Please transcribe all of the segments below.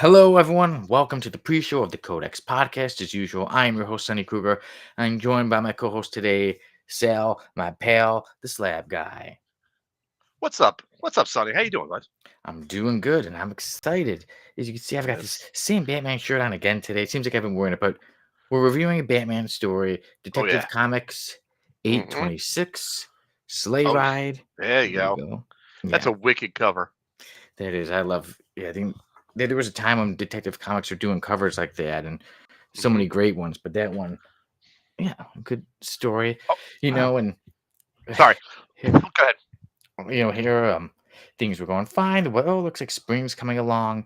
Hello, everyone. Welcome to the pre-show of the Codex podcast. As usual, I am your host, Sonny Kruger. I'm joined by my co-host today, Sal, my pal, the Slab Guy. What's up? What's up, Sonny? How you doing, bud? I'm doing good, and I'm excited. As you can see, I've got this Yes. same Batman shirt on again today. It seems like I've been wearing it, but we're reviewing a Batman story, Oh Detective yeah. Comics Mm-hmm. 826, Oh, Slayride. there you There you go. go. That's Yeah, a wicked cover. that is. I love. Yeah, I think there was a time when Detective Comics were doing covers like that, and so Mm-hmm. many great ones. But that one. Yeah, good story, Oh, oh, and sorry. here, Go ahead. things were going fine. The weather looks like spring's coming along,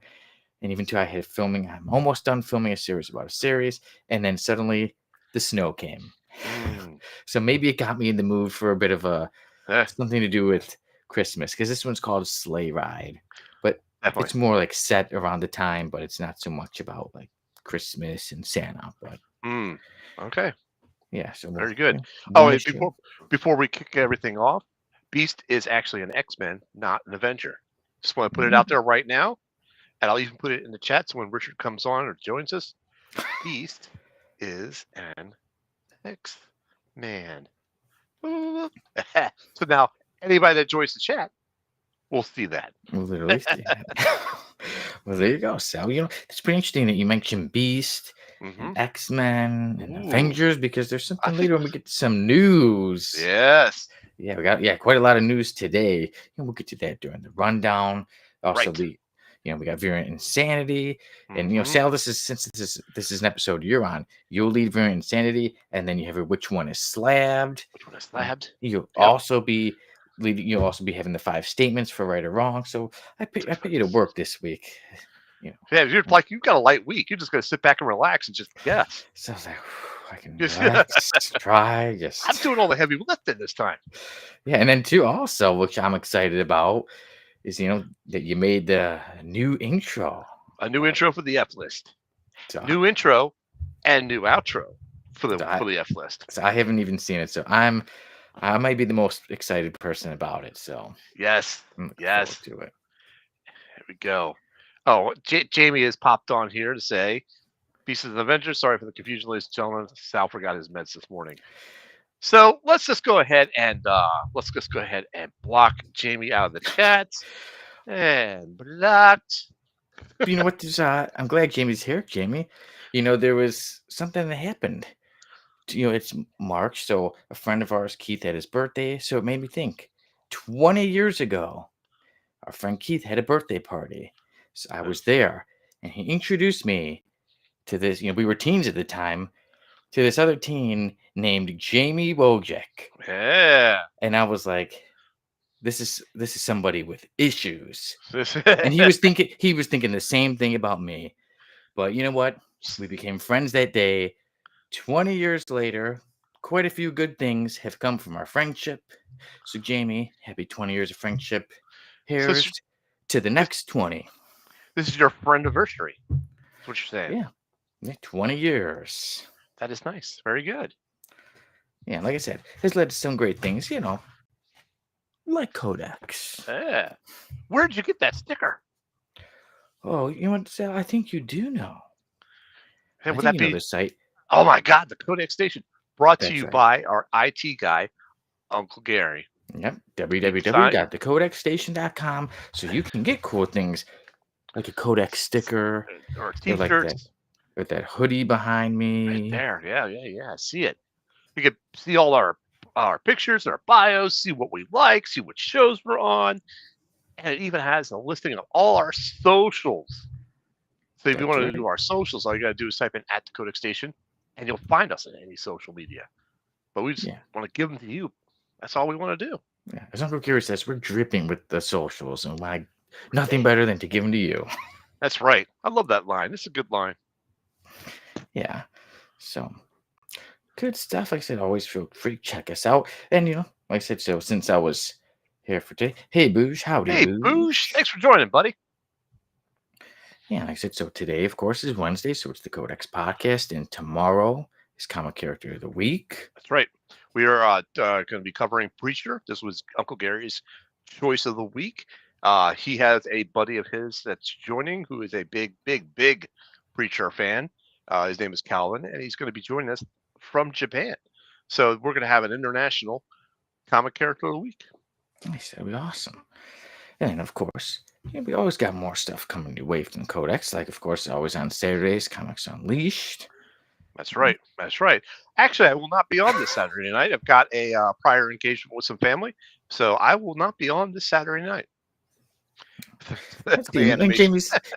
and even though I had filming, I'm almost done filming a series about a series, and then suddenly the snow came. Mm, So maybe it got me in the mood for a bit of a eh, something to do with Christmas, because this one's called Sleigh Ride, but definitely. it's more like set around the time, but it's not so much about like Christmas and Santa. But Mm, okay. yeah, so Very good. Oh, one and issue. before we kick everything off, Beast is actually an X-Men, not an Avenger. Just want to put it out Mm. there right now, and I'll even put it in the chat so when Richard comes on or joins us, Beast is an X-Man. So now anybody that joins the chat will see that. We'll literally see that. Well, there you go. So, it's pretty interesting that you mentioned Beast and Hmm. X-Men and Ooh, Avengers because there's I something think later when we get to some news. yes, Yeah, we got quite a lot of news today. And we'll get to that during the rundown. Also, right. we got Variant Insanity. And Hmm. Sal, since this is an episode you're on, you'll lead Variant Insanity, and then you have which one is slabbed. Which one is And slabbed? you'll Yep. also be you'll also be having the 5 statements for right or wrong. So I put you to work this week. You Yeah, you're know. like you've got a light week. You're just gonna sit back and relax and just guess. So I was like, I can Just, relax, try, I'm just doing all the heavy lifting this time. yeah. And then too, also, which I'm excited about, is that you made the new intro. A new intro for the F list. So New intro and new outro for the so I, F list. so I haven't even seen it. So I might be the most excited person about it. So Yes, I'm looking forward yes. to it. Here we go. Oh, Jamie has popped on here to say Pieces of Avengers. Sorry for the confusion, ladies and gentlemen. Sal forgot his meds this morning. So let's just go ahead and block Jamie out of the chat and blocked. But you know what? I'm glad Jamie's here, Jamie. There was something that happened. It's March, so a friend of ours, Keith, had his birthday. So it made me think 20 years ago, our friend Keith had a birthday party. So I was there, and he introduced me to this. We were teens at the time, to this other teen named Jamie Wojcik. Yeah. And I was like, this is somebody with issues. This- And he was thinking the same thing about me. But you know what? We became friends that day. 20 years later, quite a few good things have come from our friendship. So, Jamie, happy 20 years of friendship. so Here's to the this, next 20. this is your friend anniversary. That's what you're saying. Yeah, 20 years. That is nice. Very good. Yeah, like I said, has led to some great things, like Codex. Yeah. Where did you get that sticker? Oh, you know what, Sal? I think you do know. Hey, I would think that you know be? this site. Oh my God, the Codex Station. Brought to That's you right. by our IT guy, Uncle Gary. Yep, You can sign www.thecodexstation.com, so you can get cool things like a Codex sticker, or or like that, T-shirts or that hoodie behind right me. there. Yeah, yeah, yeah. I see it. You can see all our pictures, our bios, see what we like, see what shows we're on, and it even has a listing of all our socials. So if you That's want to do right. our socials, all you got to do is type in at the Codex Station, and you'll find us in any social media. But we just Yeah, want to give them to you. That's all we want to do. yeah. As Uncle Gary says, we're dripping with the socials, and why nothing Hey, better than to give them to you. that's right. I love that line. It's a good line. Yeah. So good stuff. Like I said, always feel free to check us out. And like I said, so since I was here for today, hey Booge, howdy Hey, Boosh, Booge. thanks for joining, buddy. Yeah, like I said, so today, of course, is Wednesday, so it's the Codex podcast, and tomorrow is Comic Character of the Week. That's right. We are going to be covering Preacher. This was Uncle Gary's choice of the week. He has a buddy of his that's joining who is a big Preacher fan. His name is Calvin, and he's going to be joining us from Japan. So we're going to have an international comic character of the week. Nice, that'd be awesome. And of course, we always got more stuff coming your way from Codex. Like, of course, always on Saturdays, Comics Unleashed. That's right. That's right. Actually, I will not be on this Saturday night. I've got a prior engagement with some family, so I will not be on this Saturday night. That's The and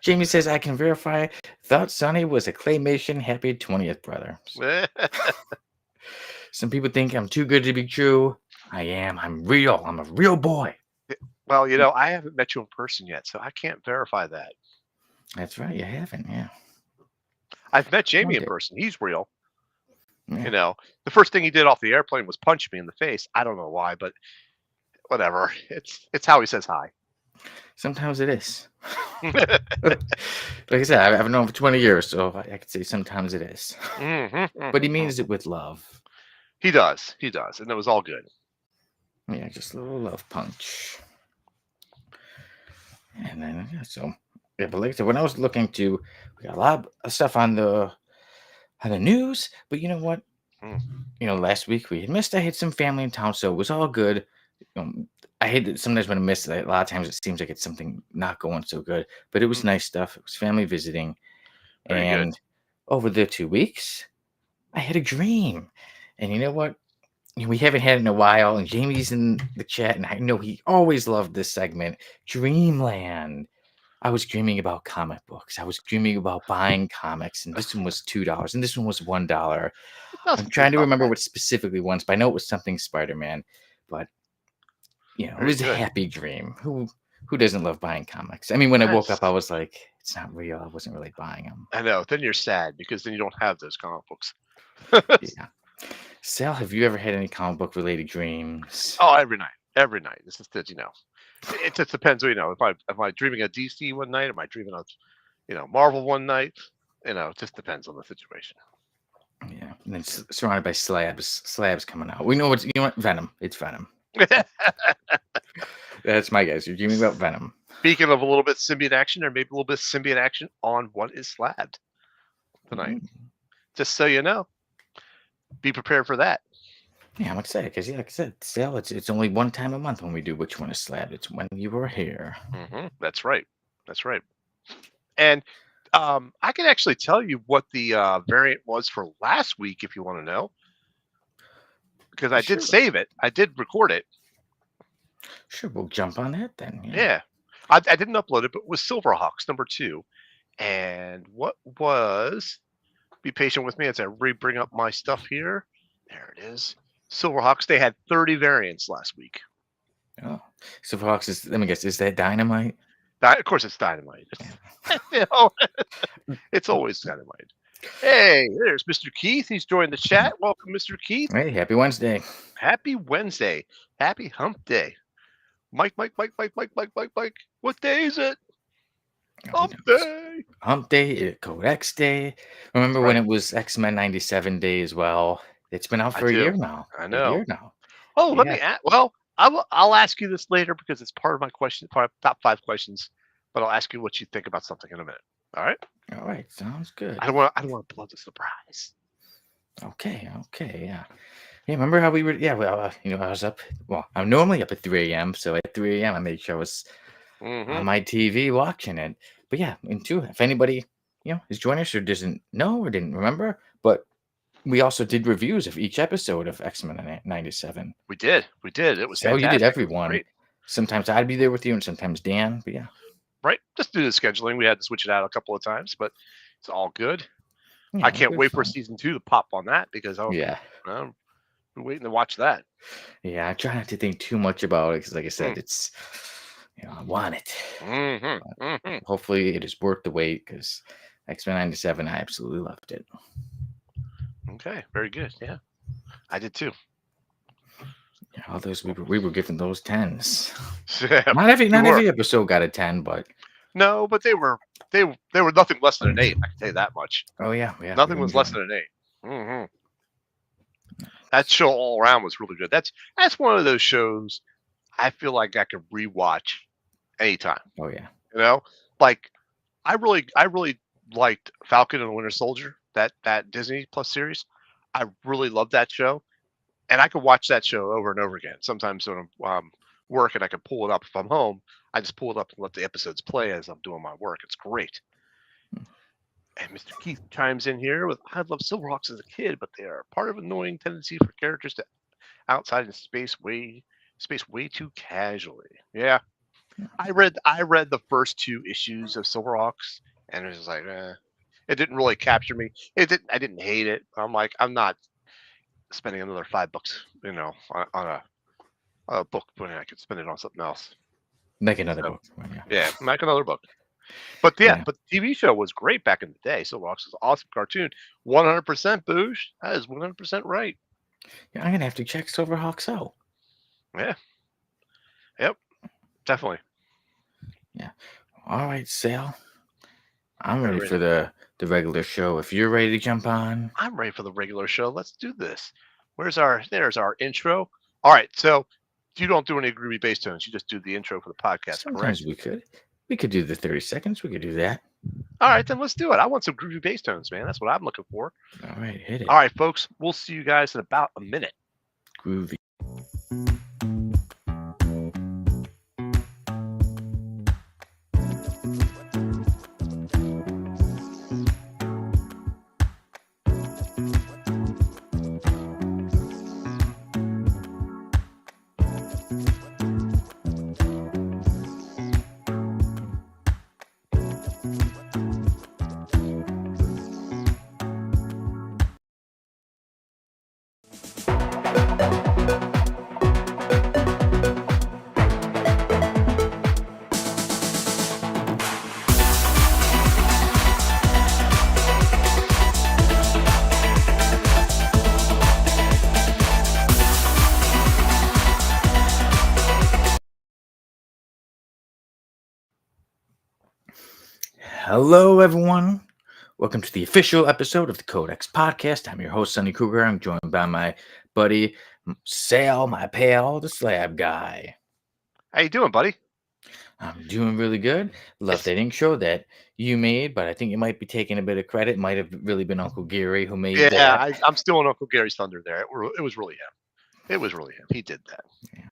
Jamie says, I can verify. Thought Sonny was a claymation. Happy 20th, brother. Some people think I'm too good to be true. I am. I'm real. I'm a real boy. Well, I haven't met you in person yet, so I can't verify that. That's right. You haven't, yeah. I've met Jamie in person. He's real. Yeah. The first thing he did off the airplane was punch me in the face. I don't know why, but whatever. It's how he says hi. Sometimes it is. Like I said, I've known him for 20 years, so I could say sometimes it is. But he means it with love. He does. He does. And it was all good. Yeah, just a little love punch. And then, but like I said, when I was looking to, we got a lot of stuff on the news, but you know what? Last week we had missed. I had some family in town, so it was all good. I hate that sometimes when I miss it, a lot of times it seems like it's something not going so good, but it was nice stuff. It was family visiting. Very good. Over the 2 weeks, I had a dream. And you know what? We haven't had it in a while, and Jamie's in the chat, and I know he always loved this segment, Dreamland. I was dreaming about comic books. I was dreaming about buying comics, and this one was $2, and this one was $1. I'm trying to remember what specifically ones, but I know it was something Spider-Man. But it was a happy dream. Who doesn't love buying comics? I mean, when I woke up, I was like, it's not real. I wasn't really buying them. I know. Then you're sad because then you don't have those comic books. Yeah. Sal, have you ever had any comic book related dreams? Oh, every night. Every night. This is it just depends. If I'm dreaming of DC one night, am I dreaming of Marvel one night? It just depends on the situation. Yeah, and then surrounded by slabs coming out. We know Venom. It's Venom. That's my guess. You're dreaming about Venom. Speaking of a little bit symbiote action, or maybe a little bit symbiote action on One Is Slabbed tonight. Just so you know, be prepared for that. Yeah, I'm excited because, like I said, Sal, it's only one time a month when we do Which One Is Slabbed. It's when you were here. That's right. That's right. And I can actually tell you what the variant was for last week if you want to know. Because I did save it. I did record it. Sure, we'll jump on that then. Yeah. I didn't upload it, but it was Silverhawks #2. And what was... Be patient with me as I bring up my stuff here. There it is. Silverhawks, they had 30 variants last week. Oh. Silverhawks is, let me guess, is that Dynamite? Of course it's Dynamite. It's always Dynamite. Hey, there's Mr. Keith. He's joined the chat. Welcome, Mr. Keith. Hey, happy Wednesday. Happy Wednesday. Happy Hump Day. Mike. What day is it? Hump Day. Hump Day, Codex Day. Remember when it was X-Men 97 Day as well? It's been out for a year now. I know. A year now. Oh, let me ask. Well, I'll ask you this later because it's part of my question, part of top 5 questions. But I'll ask you what you think about something in a minute. All right. All right. Sounds good. I don't want to blow the surprise. Okay. Yeah. Yeah. Remember how we were? Yeah. Well, I was up. Well, I'm normally up at 3 a.m. So at 3 a.m. I made sure I was on my TV watching it. But yeah, if anybody is joining us or doesn't know or didn't remember, but we also did reviews of each episode of X-Men 97. We did. It was fantastic. You did everyone. Great. Sometimes I'd be there with you and sometimes Dan, but yeah. Right. Just due to scheduling, we had to switch it out a couple of times, but it's all good. Yeah, I can't wait for season 2 to pop on that because I'm waiting to watch that. Yeah, I try not to think too much about it because, like I said, it's I want it. Hopefully, it is worth the wait because X-Men 97, I absolutely loved it. Okay, very good. Yeah, I did too. Yeah, all those we were given those 10s. Not every episode got a 10, but no, but they were nothing less than an 8. I can tell you that much. Oh yeah. Nothing was less than an 8. That show all around was really good. That's one of those shows I feel like I could rewatch anytime. Oh yeah. You know, like I really liked Falcon and the Winter Soldier, that Disney Plus series. I really loved that show, and I could watch that show over and over again. Sometimes when I'm working, I can pull it up. If I'm home, I just pull it up and let the episodes play as I'm doing my work. It's great. And Mr. Keith chimes in here with, "I loved Silverhawks as a kid, but they are part of an annoying tendency for characters to outside in space way too casually." Yeah, I read the first two issues of Silverhawks, and it was just like, it didn't really capture me. It didn't. I didn't hate it. I'm like, I'm not spending another $5, on a book when I could spend it on something else. Make another So book. Yeah. yeah, make another book. But yeah, Yeah. but the TV show was great back in the day. Silverhawks was an awesome cartoon. 100% Boosh. That is 100% right. Yeah, I'm gonna have to check Silverhawks out. Yeah. Yep. Definitely. Yeah. All right, Sal. I'm Very ready ready. for the regular show. If you're ready to jump on, I'm ready for the regular show. Let's do this. There's our intro. All right. So you don't do any groovy bass tones. You just do the intro for the podcast, sometimes correct? we could do the 30 seconds. We could do that. All right, then let's do it. I want some groovy bass tones, man. That's what I'm looking for. All right, hit it. All right, folks. We'll see you guys in about a minute. Groovy. Hello, everyone. Welcome to the official episode of the Codex Podcast. I'm your host, Sonny Kruger. I'm joined by my buddy, Sal, my pal, the slab guy. How you doing, buddy? I'm doing really good. Love It's that intro that you made, but I think you might be taking a bit of credit. It might have really been Uncle Gary who made yeah. that. I'm still on Uncle Gary's thunder there. It was really him. It was really him. He did that. Yeah.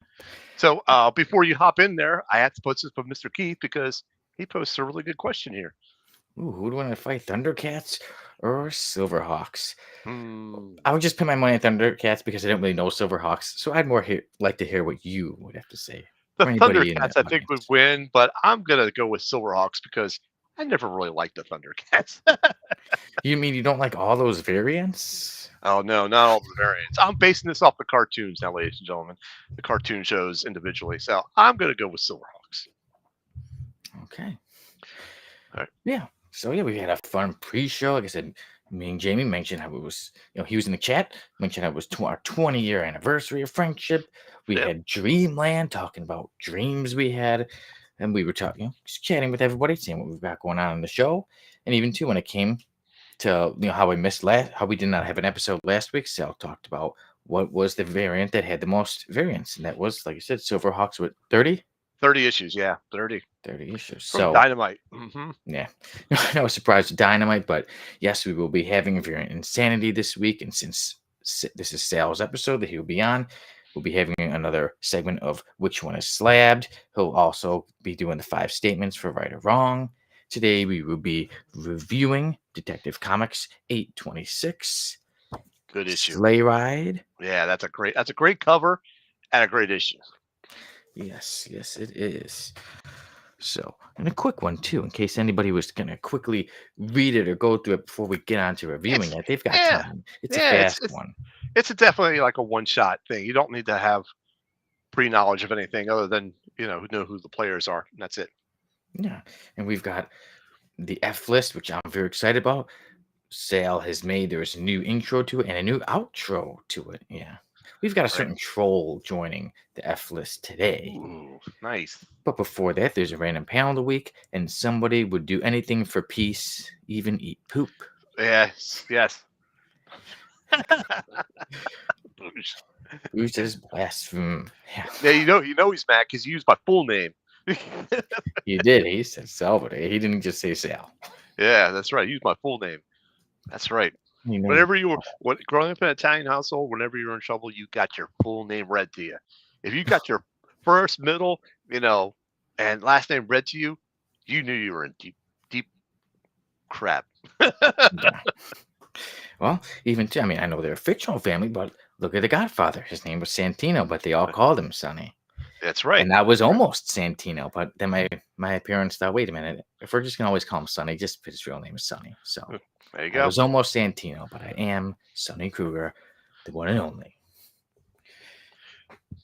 So before you hop in there, I have to post this from Mr. Keith because he posts a really good question here. Ooh, who do I want to fight, Thundercats or Silverhawks? Hmm. I would just put my money on Thundercats because I don't really know Silverhawks, so I'd more like to hear what you would have to say. The Or anybody in the Thundercats, I think, would audience. win, but I'm gonna go with Silverhawks because I never really liked the Thundercats. You mean you don't like all those variants? Oh no, not all the variants. I'm basing this off the cartoons now, ladies and gentlemen. The cartoon shows individually. So I'm gonna go with Silverhawks. Okay. All right. Yeah. So yeah, we had a fun pre-show. Like I said, me and Jamie mentioned how it was, he was in the chat, mentioned how it was our 20-year anniversary of friendship. We Yep. had Dreamland talking about dreams we had. And we were talking, just chatting with everybody, seeing what we've got going on in the show. And even too, when it came to how how we did not have an episode last week, Sal talked about what was the variant that had the most variants. And that was, like I said, Silverhawks with 30? 30 issues, yeah. 30. 30 issues. From So Dynamite. yeah, no surprise to Dynamite, but yes, we will be having Variant Insanity this week. And since this is Sal's episode that he will be on, we'll be having another segment of Which One Is Slabbed. He'll also be doing the 5 statements for right or wrong. Today, we will be reviewing Detective Comics 826, Good issue. Slayride. Yeah, that's a great cover and a great issue. Yes, it is. So, and a quick one too, in case anybody was gonna quickly read it or go through it before we get on to reviewing It's it. They've got yeah, time. It's a yeah, fast one. it's definitely like a one-shot thing. You don't need to have pre-knowledge of anything other than know who the players are, and that's it. Yeah, and we've got the F list, which I'm very excited about. Sale has made there's a new intro to it and a new outro to it. Yeah, we've got a Right. certain troll joining the F list today. Ooh, nice. But before that, there's a random panel of the week, and somebody would do anything for peace, even eat poop. Yes. Who's this blasphemy? Yeah. Yeah, he's mad because he used my full name. He did. He said Salvador. He didn't just say Sal. Yeah, that's right. Use my full name. That's right. You know, Whenever you were growing up in an Italian household, whenever you were in trouble, you got your full name read to you. If you got your first, middle, and last name read to you, you knew you were in deep, deep crap. yeah. Well, even too, I mean, I know they're a fictional family, but look at the Godfather. His name was Santino, but they all called him Sonny. That's right. And that was almost Santino, but then my parents thought, wait a minute, if we're just gonna always call him Sonny, just put his real name is Sonny. So There you I go. was almost Santino, but I am Sonny Kruger, the one and only.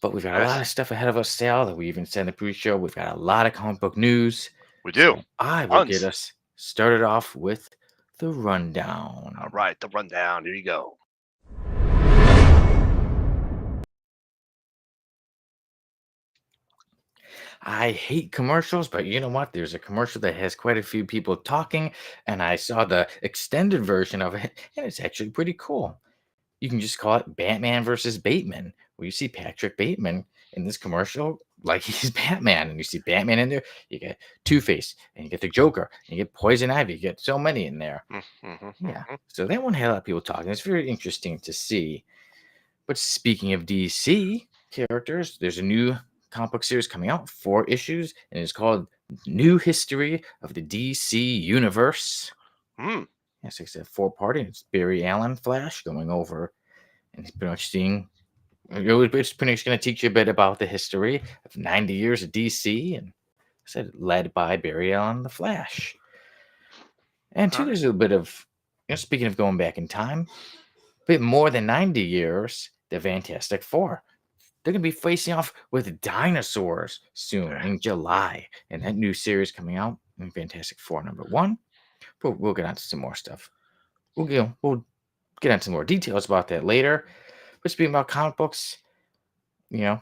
But we've got a lot Yes, of stuff ahead of us, Sal, that we even said in the pre-show. We've got a lot of comic book news. we do. So I will get Tons. us started off with the All rundown. right, the rundown. Here you go. I hate commercials, but you know what? There's a commercial that has quite a few people talking, and I saw the extended version of it, and it's actually pretty cool. You can just call it Batman versus Bateman, where you see Patrick Bateman in this commercial like he's Batman, and you see Batman in there. You get Two Face, and you get the Joker, and you get Poison Ivy. You get so many in there. Yeah. So that one had a lot of people talking. It's very interesting to see. But speaking of DC characters, there's a new comic book series coming out, 4 issues, and it's called New History of the DC Universe. Mm, Yes, it's a 4-part. It's Barry Allen Flash going over, and he's pretty much seeing. It's pretty much going to teach you a bit about the history of 90 years of DC, and said led by Barry Allen the Flash. And two, all right. there's a bit of, speaking of going back in time, a bit more than 90 years, the Fantastic Four. They're going to be facing off with Dinosaurs soon in July. And that new series coming out in Fantastic Four #1. But we'll get on to some more stuff. We'll get on some more details about that later. But speaking about comic books, you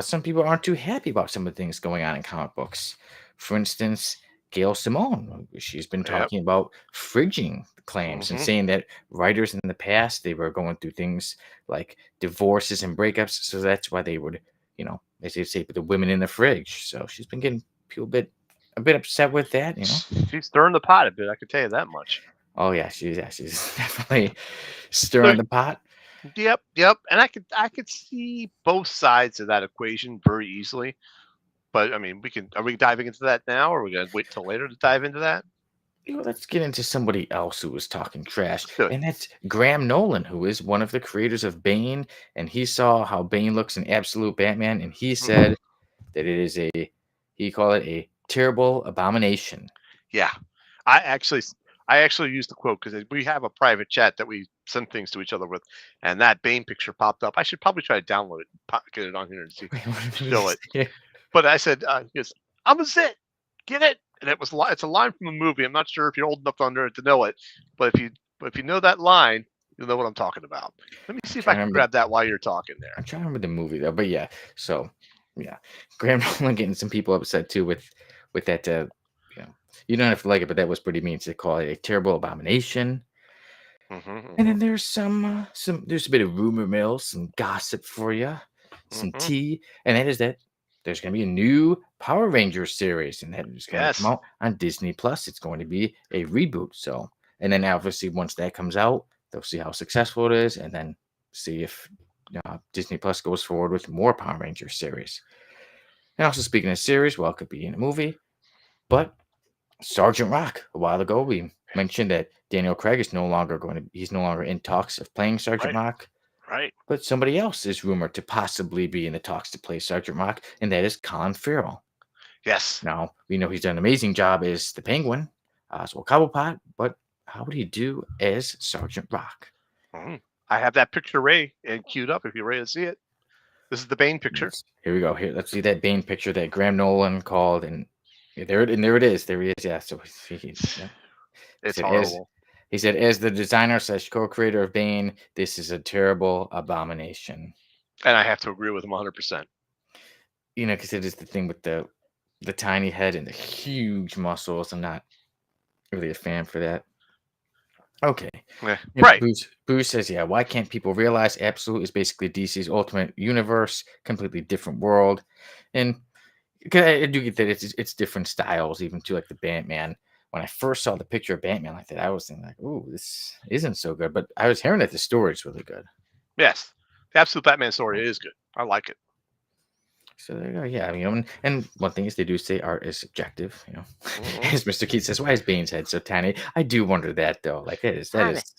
some people aren't too happy about some of the things going on in comic books. For instance, Gail Simone, she's been Yep. talking about fridging claims and Hmm. saying that writers in the past they were going through things like divorces and breakups, so that's why they would, as they say, put the women in the fridge. So she's been getting people a bit upset with that. She's stirring the pot a bit. I can tell you that much. Oh she's definitely So, stirring the pot. yep. And I could see both sides of that equation very easily. But I mean, are we diving into that now, or are we gonna wait till later to dive into that? Let's get into somebody else who was talking trash, Let's do it. and that's Graham Nolan, who is one of the creators of Bane, and he saw how Bane looks in Absolute Batman, and he Mhm. said that he called it a terrible abomination. Yeah, I actually, I actually used the quote because we have a private chat that we send things to each other with, and that Bane picture popped up. I should probably try to download it, and get it on here and see, Wait, what did he show it. say? But I said, he goes, "I'm a zit, get it?" And it's a line from the movie. I'm not sure if you're old enough under it to know it, but if you know that line, you'll know what I'm talking about. Let me I'm see if I trying to can remember. grab that while you're talking there. I'm trying to remember the movie though, but yeah. So yeah, Graham Nolan getting some people upset too with that. You know, you don't have to like it, but that was pretty mean to call it a terrible abomination. And then there's there's a bit of rumor mill, some gossip for you, some Hmm. tea, and that is that there's going to be a new Power Rangers series, and that is going to come Yes. out on Disney Plus. It's going to be a reboot. So, and then obviously once that comes out, they'll see how successful it is, and then see if Disney Plus goes forward with more Power Rangers series. And also speaking of series, well, it could be in a movie, but Sergeant Rock. A while ago, we mentioned that Daniel Craig is he's no longer in talks of playing Sergeant Right. Rock, Right. but somebody else is rumored to possibly be in the talks to play Sergeant Rock, and that is Colin Farrell. Yes. Now, we know he's done an amazing job as the Penguin, as well Cobblepot, but how would he do as Sergeant Rock? Mhm. I have that picture Ray and queued up if you're ready to see it. This is the Bane picture. Here we go. Here, let's see that Bane picture that Graham Nolan called, and there it is. There he is. Yeah. So yeah. He It's said, as horrible. he said, as the designer slash co-creator of Bane, this is a terrible abomination. And I have to agree with him 100%. Because it is the thing with the tiny head and the huge muscles. I'm not really a fan for that. Okay. Yeah, Yeah, right. Bruce says, yeah, why can't people realize Absolute is basically DC's ultimate universe, completely different world? And 'Cause I do get that it's different styles even to like the Batman. When I first saw the picture of Batman like that, I was thinking like, "Ooh, this isn't so good." But I was hearing that the story is really good. Yes, the absolute Batman story is good. I like it. So there you go. Yeah, and one thing is they do say art is subjective. Hmm. As Mr. Keith says, "Why is Bane's head so tiny?" I do wonder that though. Like that Tiny, is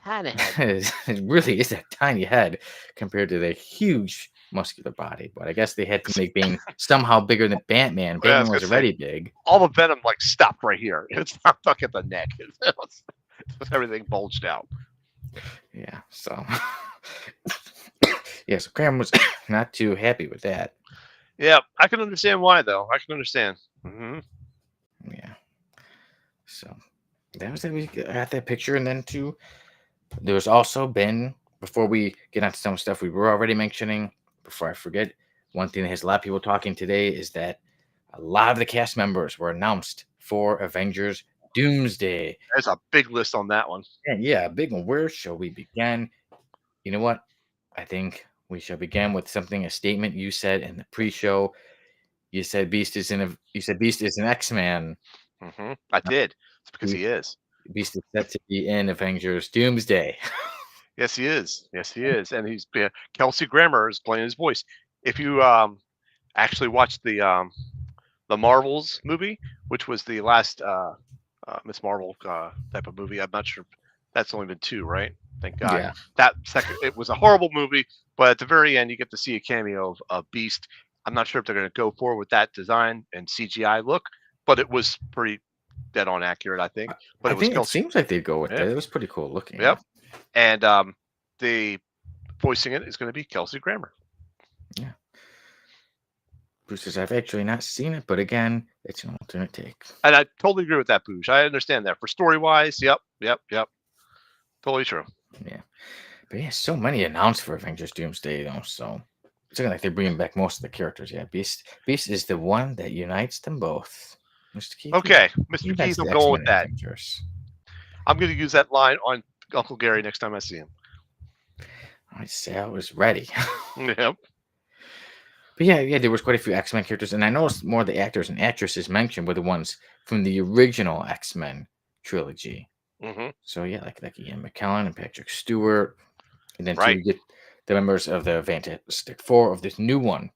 tiny head. it really is a tiny head compared to the huge muscular body. But I guess they had to make Bane somehow bigger than Batman. Yeah, I Batman was gonna was say already big. all the venom like stopped right here. It's not stuck at the neck. Everything bulged out. Yeah. So yeah, so Graham was not too happy with that. Yeah, I can understand why though. I can understand. Hmm. Yeah. So that was it. We got that picture, and then too, there's also been before we get onto some stuff we were already mentioning. Before I forget, one thing that has a lot of people talking today is that a lot of the cast members were announced for Avengers Doomsday. There's a big list on that one. And yeah, a big one. Where shall we begin? You know what? I think we shall begin with something, a statement you said in the pre-show. You said Beast is an X-Man. I did. It's because Beast, he is. Beast is set to be in Avengers Doomsday. Yes, he is. Yes, he is. And Kelsey Grammer is playing his voice. If you actually watched the Marvels movie, which was the last Miss Marvel type of movie, I'm not sure. That's only been two, right? Thank God. Yeah. That second, it was a horrible movie, but at the very end, you get to see a cameo of Beast. I'm not sure if they're going to go forward with that design and CGI look, but it was pretty dead on accurate, I think. But I it was think it Kelsey. seems like they'd go with Yeah. that. It was pretty cool looking. Yeah. Yep. And the voicing it is going to be Kelsey Grammer. Yeah. Bruce says, I've actually not seen it, but again, it's an alternate take. And I totally agree with that, Boosh. I understand that. For story wise, yep. Totally true. Yeah. But yeah, so many announced for Avengers Doomsday, though. So it's looking like they're bringing back most of the characters. Yeah. Beast is the one that unites them both. Mr. Keith, Okay, Mr. unites Keith, I'm the going X-Men with and that. Avengers. I'm going to use that line on Uncle Gary next time I see him. I say I was ready. Yep. But yeah, there was quite a few X-Men characters, and I noticed more of the actors and actresses mentioned were the ones from the original X-Men trilogy. Hmm. So yeah, like Ian McKellen and Patrick Stewart, and then too Right. we get the members of the Fantastic Four of this new one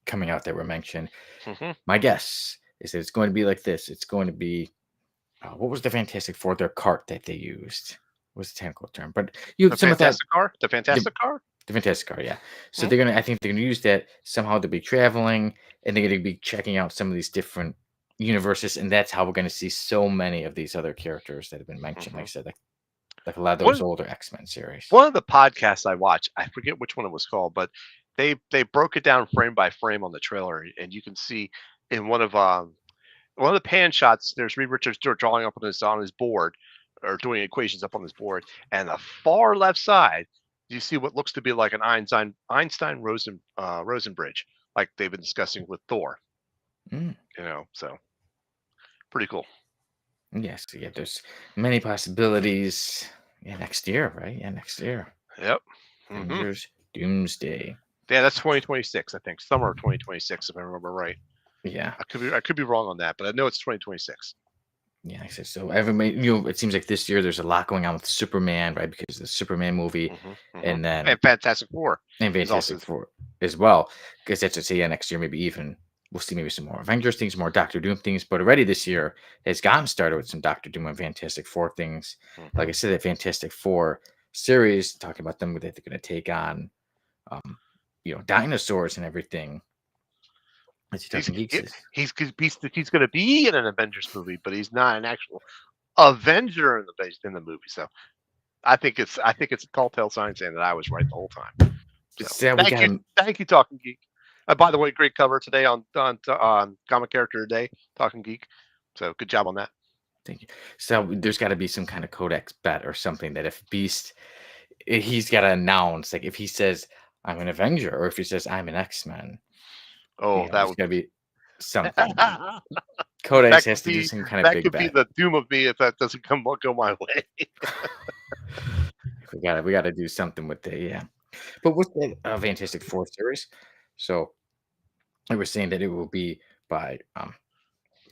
coming out that were mentioned. Hmm. My guess is that it's going to be like this. It's going to be what was the Fantastic Four? Their cart that they used. What was the technical term? But The some of that Fantastic Car? The the, Fantastic Car? the Fantastic Car, yeah. So Hmm. I think they're gonna use that somehow to be traveling, and they're gonna be checking out some of these different universes, and that's how we're gonna see so many of these other characters that have been mentioned. Like Hmm. I said, like a lot of those One, older X-Men series. one of the podcasts I watched, I forget which one it was called, but they broke it down frame by frame on the trailer, and you can see in one of the pan shots, there's Reed Richards drawing up on his board or doing equations up on his board, and the far left side, you see what looks to be like an Einstein Rosen bridge, like they've been discussing with Thor. Mm, So pretty cool. yes, yeah. There's many possibilities. Yeah, next year, right? Yeah, next year. Yep. Hmm. Avengers Doomsday. Yeah, that's 2026, I think, summer of 2026, if I remember right. Yeah. I could be wrong on that, but I know it's 2026. Yeah, I said so. Everybody, it seems like this year there's a lot going on with Superman, right? Because the Superman movie, Hmm. Hmm. and then And Fantastic Four is also Fantastic Four as well. Because that's to say, yeah, next year maybe even we'll see maybe some more Avengers things, more Doctor Doom things. But already this year has gotten started with some Doctor Doom and Fantastic Four things. Like hmm I said, that Fantastic Four series talking about them that they're going to take on, um, dinosaurs and everything. As you he's talking geeks he- is. he's going to be in an Avengers movie, but he's not an actual Avenger in the movie. So I think it's a tall tale sign saying that I was right the whole time. So So we got thank you, Talking Geek. By the way, great cover today on Comic Character Day, Talking Geek. So good job on that. Thank you. So there's got to be some kind of codex bet or something that if Beast, he's got to announce, like if he says I'm an Avenger or if he says I'm an X-Men, Oh, that there's would got to be be something. that Codex has could to do be some kind of that big could be bet. the doom of me if that doesn't go my way. We got to do something with the yeah. But with the Fantastic Four series, so they were saying that it will be by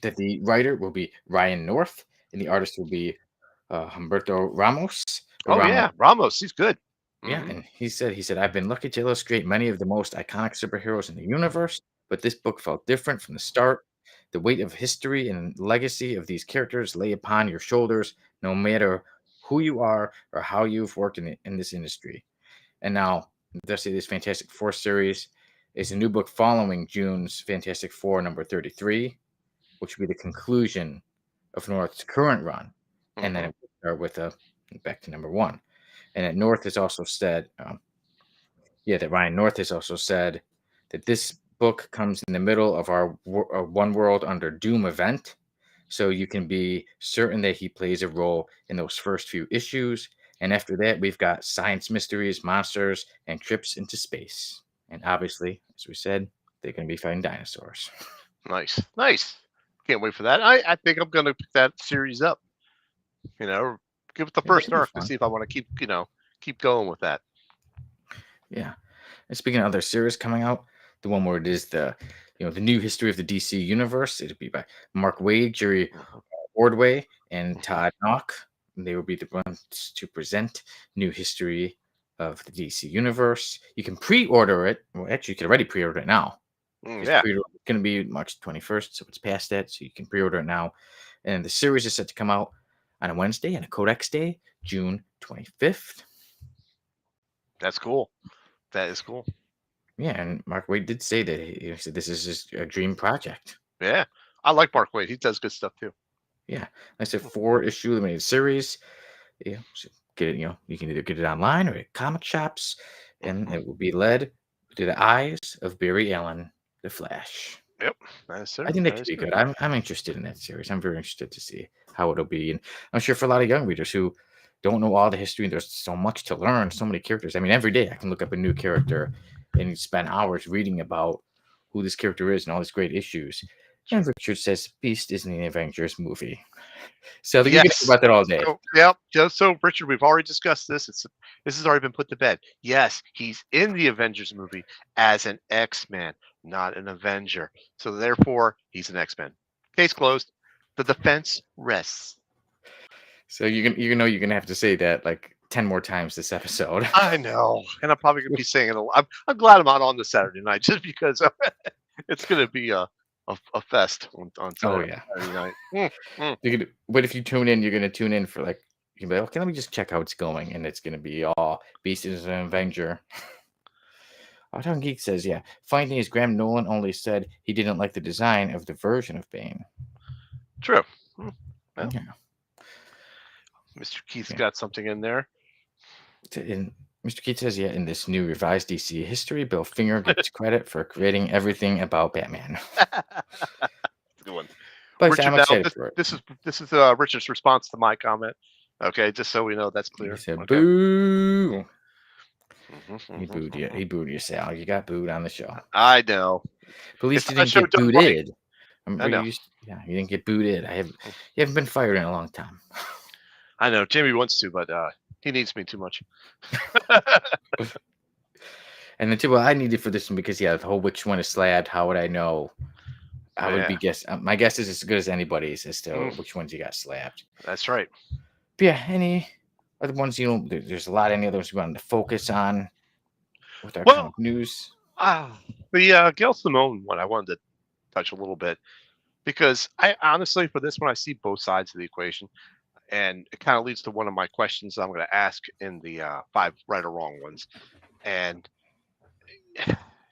that the writer will be Ryan North and the artist will be Humberto Ramos. Or Oh Ramos. yeah, Ramos, he's good. Yeah, Hmm. and he said I've been lucky to illustrate many of the most iconic superheroes in the universe, but this book felt different from the start. The weight of history and legacy of these characters lay upon your shoulders, no matter who you are or how you've worked in this industry. And now, thus, this Fantastic Four series is a new book following June's Fantastic Four number 33, which will be the conclusion of North's current run. And then Hmm. it will start with back to number one. And that North has also said, that Ryan North has also said that this book comes in the middle of our One World Under Doom event. So you can be certain that he plays a role in those first few issues. And after that, we've got science mysteries, monsters, and trips into space. And obviously, as we said, they're going to be fighting dinosaurs. Nice, nice. Can't wait for that. I think I'm gonna pick that series up. You know, give it the Yeah, that first could be arc to fun. see if I want to keep going with that. Yeah. And speaking of other series coming out, the one where it is the new history of the DC universe, it'll be by Mark Waid, Jerry Mhm, Ordway, and mhm. Todd Knock. They will be the ones to present new history of the DC universe. You can pre-order it. Well, actually, you can already pre-order it now. It's Yeah, going to be March 21st, so it's past that. So you can pre-order it now. And the series is set to come out on a Wednesday and a Codex Day, June 25th. that's cool. That is cool. Yeah, and Mark Waid did say that he said this is his dream project. Yeah, I like Mark Waid. He does good stuff too. Yeah, I said 4 issue limited series. Yeah, so get it. You can either get it online or at comic shops, and Mhm. it will be led through the eyes of Barry Allen, the Flash. Yep, that is I sir. think that That could is be sir. good. I'm interested in that series. I'm very interested to see how it'll be, and I'm sure for a lot of young readers who don't know all the history, there's so much to learn, so many characters. I mean, every day I can look up a new character and spend hours reading about who this character is and all these great issues. And Richard says Beast isn't an Avengers movie, so you can talk Yes. about that all day. So, yep. Just so, Richard, we've already discussed this. This has already been put to bed. Yes, he's in the Avengers movie as an X-Man, not an Avenger. So therefore, he's an X-Men. Case closed. The defense rests. So you're gonna have to say that like 10 more times this episode. I know, and I'm probably gonna be saying it a lot. I'm glad I'm not on the Saturday night, just because it's gonna be a fest on Oh yeah. Saturday night. Mm, mm. But if you tune in, you're gonna tune in for like you can be like, okay, let me just check how it's going, and it's gonna be all Beast is an Avenger. Autumn Geek says, yeah. Finding is Graham Nolan only said he didn't like the design of the version of Bane. True. Well, Yeah. Mr. Keith's Yeah. got something in there. And Mr. Keith says, yeah, in this new revised DC history, Bill Finger gets credit for creating everything about Batman. Good one. But I'm Richard, now excited this for it. this is this is Richard's response to my comment. Okay, just so we know that's He clear. said, Okay. boo. Mhm, He mhm, booed you. mhm. He booed you, Sal. You got booed on the show. I know. But at least It's you not a didn't show get done right. booted. I know. Yeah, you didn't get booted. Mm. You haven't been fired in a long time. I know. Jamie wants to, but he needs me too much. And then too, well, I need it for this one because yeah, the whole which one is slabbed. How would I know? I would Yeah, be guess. My guess is as good as anybody's as to mm, which ones you got slabbed. that's right. But yeah, any other ones there's a lot. Any others we wanted to focus on with our Well, comic news? the Gail Simone one I wanted to touch a little bit because I honestly, for this one, I see both sides of the equation, and it kind of leads to one of my questions I'm going to ask in the five right or wrong ones. And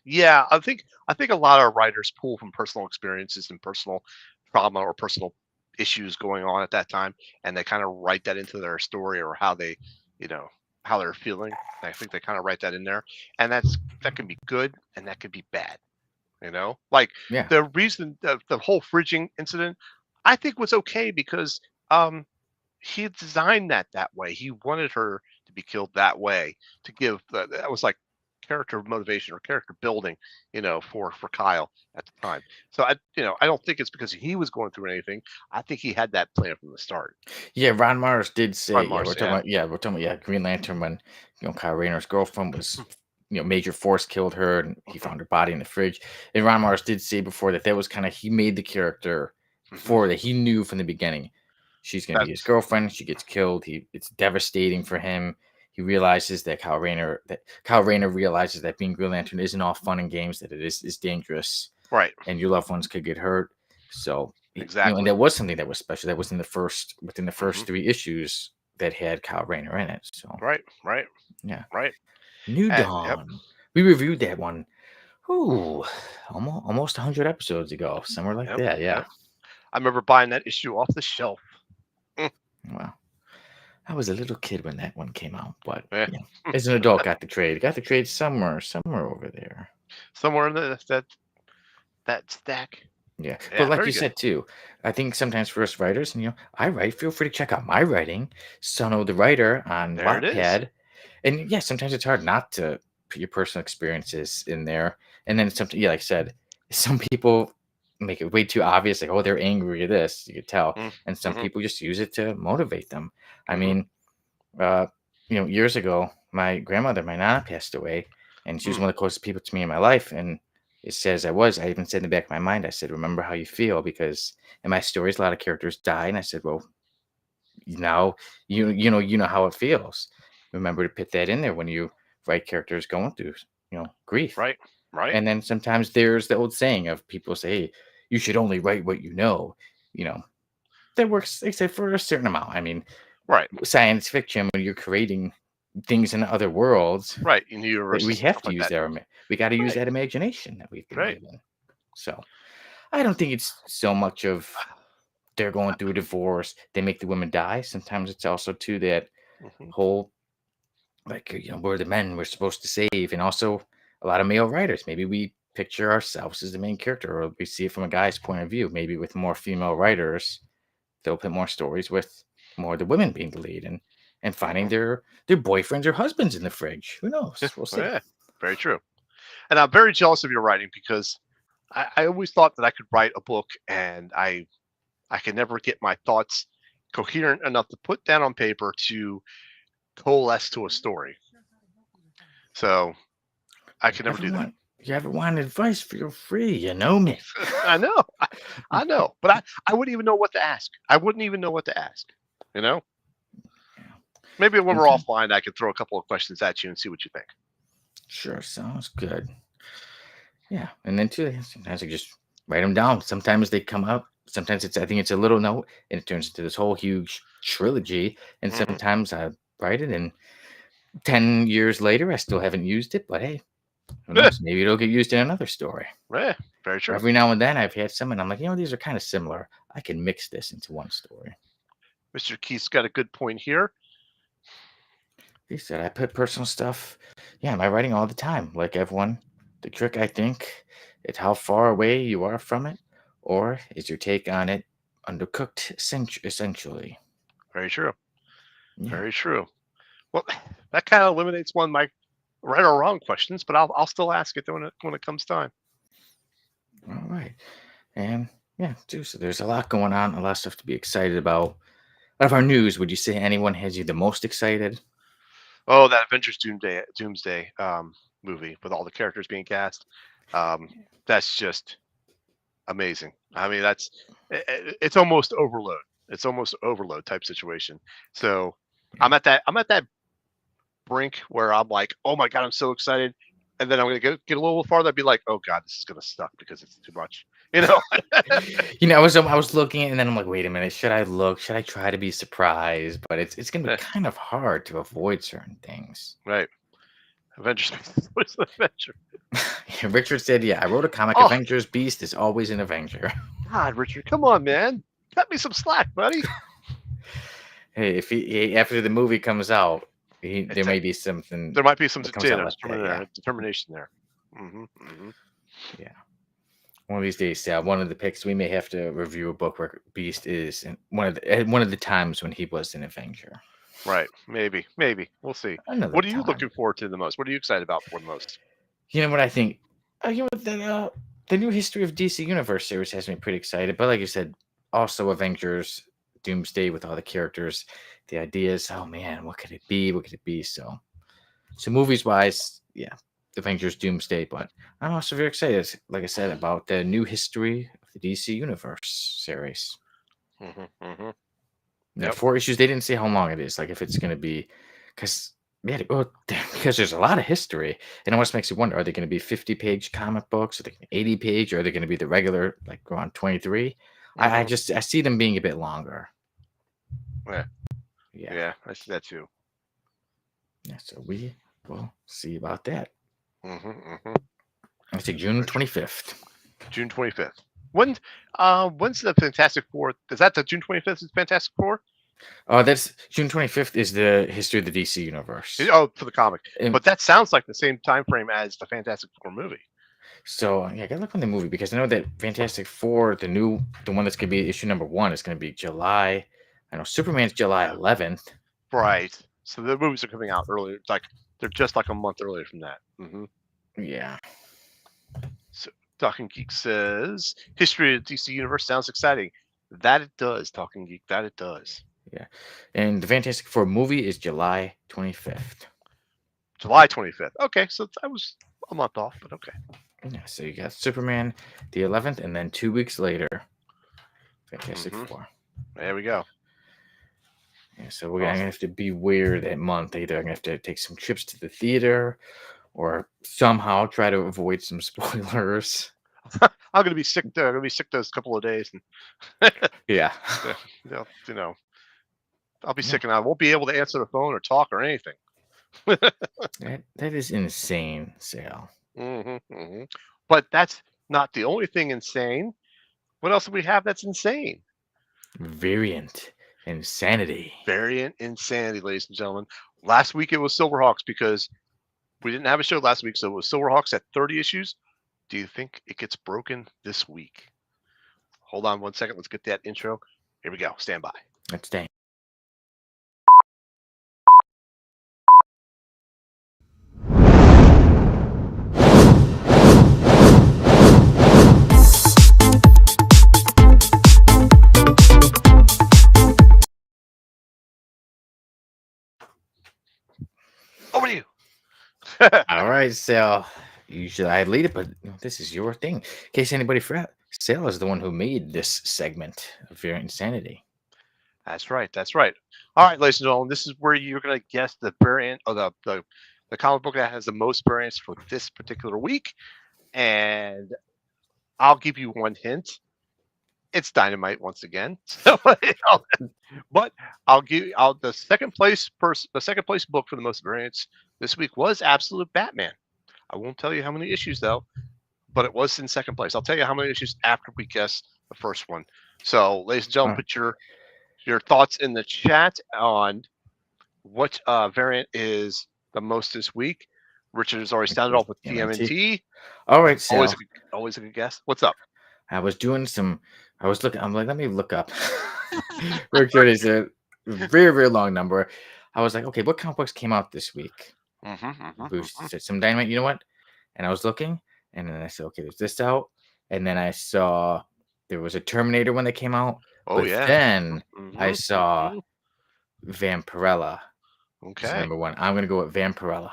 yeah, I think a lot of writers pull from personal experiences and personal trauma or personal issues going on at that time, and they kind of write that into their story or how they, you know, how they're feeling. I think they kind of write that in there, and that can be good and that can be bad. Like Yeah, the reason the whole fridging incident, I think was okay because um he designed that way. He wanted her to be killed that way to give that was like character motivation or character building, for Kyle at the time. So I don't think it's because he was going through anything. I think he had that plan from the start. yeah. Ron Mars did say On yeah. Mars, yeah. We're talking about yeah. Green Lantern when Kyle Rayner's girlfriend was major force killed her, and he Mhm. found her body in the fridge. And Ron Mars did say before that was kind of he made the character Mhm. for that. He knew from the beginning she's going to be his That's girlfriend. She gets killed. It's devastating for him. He realizes that Kyle Rayner realizes that being Green Lantern isn't all fun and games. That it is dangerous, right. and your loved ones could get hurt. So and Exactly. that was something that was special. That was within the Mhm. first 3 issues that had Kyle Rayner in it. So Right. Right. yeah, Right. New And yep. Dawn. We reviewed that one. Ooh, almost 100 episodes ago, somewhere like Yep. that. Yeah. Yep. I remember buying that issue off the shelf. Mm, Wow. I was a little kid when that one came out, but yeah. as an adult, got the trade somewhere over there. Somewhere in that stack. Yeah, but Yeah. like Very you good. said too, I think sometimes for us writers, and I write. Feel free to check out my writing, Sono the Writer on There it is. Wattpad. And yeah, sometimes it's hard not to put your personal experiences in there. And then something, yeah, like I said, some people make it way too obvious, like, oh, they're angry at this, you could tell. Mm, And some mhm. people just use it to motivate them. I Mhm. mean, uh, years ago, my grandmother, my nana, passed away, and she was Mm, one of the closest people to me in my life. And it says I even said in the back of my mind, I said, remember how you feel, because in my stories, a lot of characters die. And I said, well, now you know how it feels. Remember to put that in there when you write characters going through grief. right. Right. And then sometimes there's the old saying of people say, hey, you should only write what you know that works except for a certain amount. I mean, Right. science fiction, when you're creating things in other worlds, Right. In the we universes and have stuff to like use that. we got to use Right. that imagination that we've been Right. given. So I don't think it's so much of they're going through a divorce, they make the women die. Sometimes it's also too that Mhm. whole, like, we're the men we're supposed to save. And also a lot of male writers, maybe we picture ourselves as the main character, or we see it from a guy's point of view. Maybe with more female writers, they'll put more stories with more of the women being the lead, and finding Mhm. their boyfriends or husbands in the fridge. Who Yeah. knows? We'll see. Yeah. Very true. And I'm very jealous of your writing because I always thought that I could write a book and I can never get my thoughts coherent enough to put down on paper to coalesce to a story. So I can never ever do that. want you ever want advice, feel free, you know me. I know. I know. But I wouldn't even know what to ask. I wouldn't even know what to ask. You know? Maybe when we're Okay, offline, I could throw a couple of questions at you and see what you think. sure, sounds good. Yeah, and then too, sometimes I just write them down. Sometimes they come out. Sometimes I think it's a little note, and it turns into this whole huge trilogy. And Hmm. sometimes I write it, and 10 years later, I still haven't used it. But hey, who Yeah, knows? Maybe it'll get used in another story. yeah, very Or true. every now and then, I've had some, and I'm like, these are kind of similar. I can mix this into one story. Mr. Keith's got a good point here. He said, I put personal stuff, yeah, in my writing all the time, like everyone. The trick, I think, is how far away you are from it, or is your take on it undercooked, essentially. Very true. Yeah. Very true. Well, that kind of eliminates one of my right or wrong questions, but I'll still ask it when it comes time. All right. And yeah, too. So there's a lot going on, a lot of stuff to be excited about. Out of our news, would you say anyone has you the most excited? Oh, that Avengers Doomsday movie with all the characters being cast. Um, that's just amazing. I mean, it's almost overload. It's almost overload type situation. So Yeah. I'm at that brink where I'm like, oh my god, I'm so excited, and then I'm gonna get a little farther. I'd be like, oh god, this is gonna suck because it's too much. You know? I was looking, and then I'm like, wait a minute, should I look? Should I try to be surprised? But it's gonna be kind of hard to avoid certain things. Right. Avengers. What's the Avenger? Richard said, yeah, I wrote a comic, Oh Avengers Beast is always an Avenger. God, Richard, come on, man, cut me some slack, buddy. Hey, if after the movie comes out, there It's may be something there might be some that comes out like that. Yeah. determination there. Hmm. Yeah. One of these days, one of the picks we may have to review a book where Beast is, and one of the times when he was an Avenger. Right. Maybe. We'll see. Another What are you time. looking forward to the most? What are you excited about for the most? You know what I think? The new History of DC Universe series has me pretty excited. But like you said, also Avengers, Doomsday with all the characters, the ideas. Oh man, what could it be? What could it be? So movies wise, yeah. Avengers Doomsday, but I'm also very excited, like I said, about the new history of the DC Universe series. Mm-hmm. Yeah, Yep. 4 issues. They didn't say how long it is. Like if it's going to be, because yeah, well, because there's a lot of history. It almost makes you wonder: are they going to be 50-page comic books? Are they 80-page? Or are they going to be the regular, like around 23? I Mm-hmm. just I see them being a bit longer. Yeah. Yeah, Yeah. I see that too. yeah. So we will see about that. Mm-hmm. Mm-hmm. I say June 25th. June 25th. When's the Fantastic Four? Is that the June 25th? Is Fantastic Four? That's June 25th is the history of the DC universe. Oh, for the comic. And But that sounds like the same time frame as the Fantastic Four movie. so yeah, I gotta look on the movie because I know that Fantastic Four, the one that's gonna be issue number one, is gonna be July. I know Superman's July 11th. Right. So the movies are coming out earlier. It's like they're just like a month earlier from that. Mm-hmm. Yeah, So Talking Geek says history of DC Universe sounds exciting. That it does, Talking Geek. That it does. yeah. And the Fantastic Four movie is July 25th. July 25th. Okay, so I was a month off, but okay. Yeah, so you got Superman the 11th, and then 2 weeks later, Fantastic Mm-hmm. Four. There we go. Yeah, so we're gonna Awesome. have to be weird that month. Either I'm gonna have to take some trips to the theater, or somehow try to avoid some spoilers. I'm gonna be sick. I'm gonna be sick those couple of days, and Yeah. you know, I'll be Yeah. sick, and I won't be able to answer the phone or talk or anything. That is insane, Sal. Mm-hmm. But that's not the only thing insane. What else do we have that's insane? Variant insanity. Variant insanity, ladies and gentlemen. Last week it was Silverhawks because we didn't have a show last week, so it was Silverhawks at 30 issues. Do you think it gets broken this week? Hold on 1 second. Let's get that intro. Here we go. Stand by. That's dang. Over to you. All right, Sal. Usually I lead it, but this is your thing. In case anybody forgot, Sal is the one who made this segment of Variant Insanity. That's right. That's right. All right, ladies and gentlemen, this is where you're going to guess the variant or the comic book that has the most variants for this particular week. And I'll give you one hint. It's Dynamite once again. So, but I'll give the second place book for the most variants this week was Absolute Batman. I won't tell you how many issues though, but it was in second place. I'll tell you how many issues after we guess the first one. So, ladies and gentlemen, put your thoughts in the chat on what variant is the most this week. Richard has already started off with TMNT. All right, Sal. Always a good guess. What's up? I was doing some. I was looking. I'm like, let me look up. Richard is a very, very long number. I was like, okay, what comic books came out this week? Boost said some Dynamite. You know what? And I was looking, and then I said, okay, there's this out, and then I saw there was a Terminator when they came out. Oh But yeah. then I saw Vampirella. Okay. Number one. I'm gonna go with Vampirella.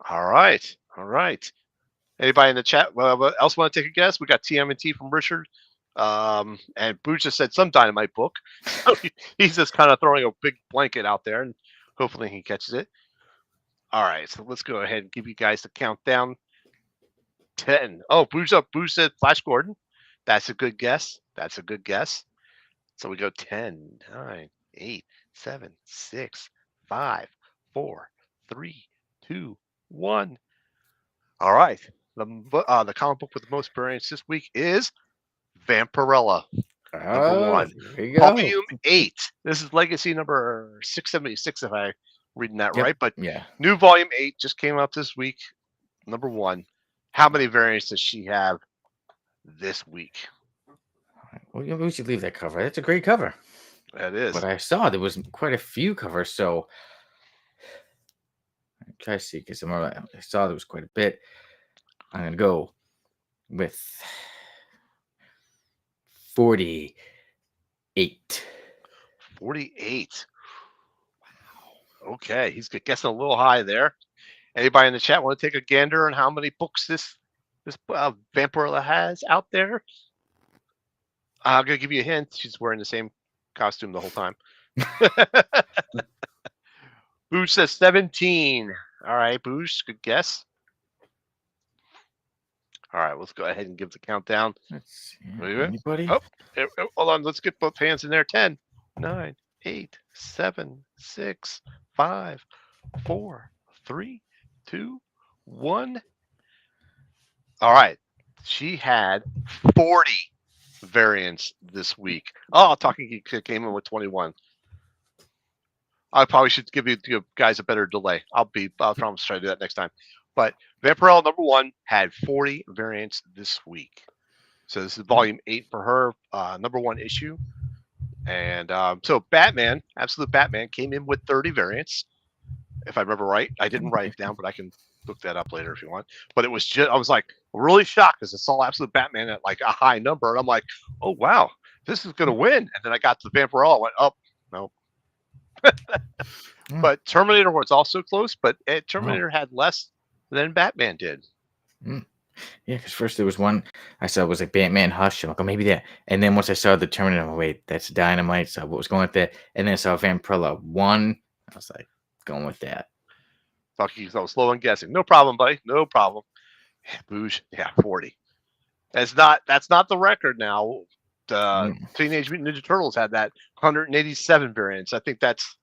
All right. All right. Anybody in the chat else want to take a guess? We got TMNT from Richard. And Boo just said some Dynamite book. So he's just kind of throwing a big blanket out there, and hopefully he catches it. All right, so let's go ahead and give you guys the countdown. 10. Oh, Boo's up. Boo said Flash Gordon. That's a good guess. That's a good guess. So we go 10, 9, 8, 7, 6, 5, 4, 3, 2, 1. All right. The comic book with the most variants this week is Vampirella. Number one. Here we go. Volume 8. This is Legacy number 676, if I'm reading that right. But yeah, new Volume 8 just came out this week. Number one. How many variants does she have this week? Well, we should leave that cover. That's a great cover. That is. But I saw there was quite a few covers, so I try to see because I saw there was quite a bit. I'm gonna go with 48. 48. Wow. Okay, he's guessing a little high there. Anybody in the chat want to take a gander on how many books this Vampirella has out there? I'm gonna give you a hint. She's wearing the same costume the whole time. Boosh says 17. All right, Boosh, good guess. All right, let's go ahead and give the countdown. Let's see. Wait a minute. Anybody? Oh, hold on. Let's get both hands in there. 10, 9, 8, 7, 6, 5, 4, 3, 2, 1. All right. She had 40 variants this week. Oh, Talking Geek came in with 21. I probably should give you guys a better delay. I'll promise to try to do that next time. But Vampirella #1 had 40 variants this week. So this is volume 8 for her, #1 issue. And so Batman, Absolute Batman, came in with 30 variants, if I remember right. I didn't write it down, but I can look that up later if you want. But it was just, I was like really shocked because I saw Absolute Batman at like a high number. And I'm like, oh, wow, this is going to win. And then I got to Vampirella. I went, oh, no. But Terminator was also close, but Terminator had less than Batman did. Yeah, because first there was one I saw was like Batman Hush. I'm like, oh, maybe that. And then once I saw the Terminator, I'm like, wait, that's Dynamite. So what was going with that? And then I saw Vampirella 1. I was like, going with that. Talking so slow and guessing. No problem, buddy. No problem. Boosh, yeah, 40. That's not the record now. Teenage Mutant Ninja Turtles had that 187 variants. I think that's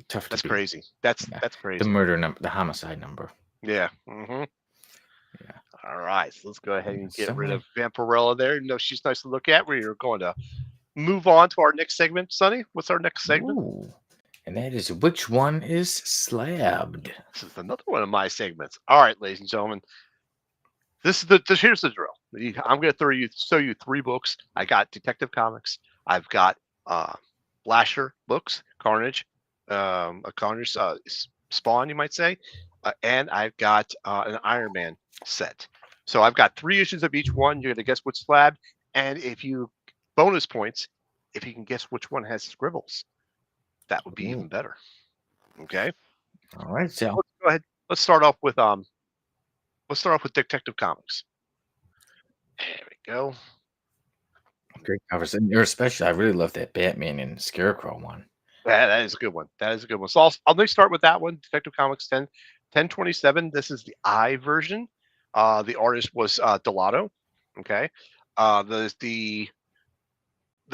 tough. That's crazy. That's crazy. The murder number, the homicide number. Yeah. Mm-hmm. Yeah. All right. So let's go ahead and get rid of Vampirella there. You know, she's nice to look at. We're going to move on to our next segment, Sonny. What's our next segment? Ooh. And that is Which One Is Slabbed? This is another one of my segments. All right, ladies and gentlemen. Here's the drill. I'm going to show you 3 books. I got Detective Comics. I've got Lasher books, Carnage, a Carnage Spawn, you might say, and I've got an Iron Man set. So I've got 3 issues of each one. You're going to guess which slab, and if you bonus points if you can guess which one has scribbles. That would be even better. Okay. All right. So let's go ahead. Let's start off with Detective Comics. There we go. Great covers, and especially I really love that Batman and Scarecrow one. That is a good one. That is a good one. So let me start with that one. Detective Comics 1027. This is the I version. The artist was Delato. Okay. The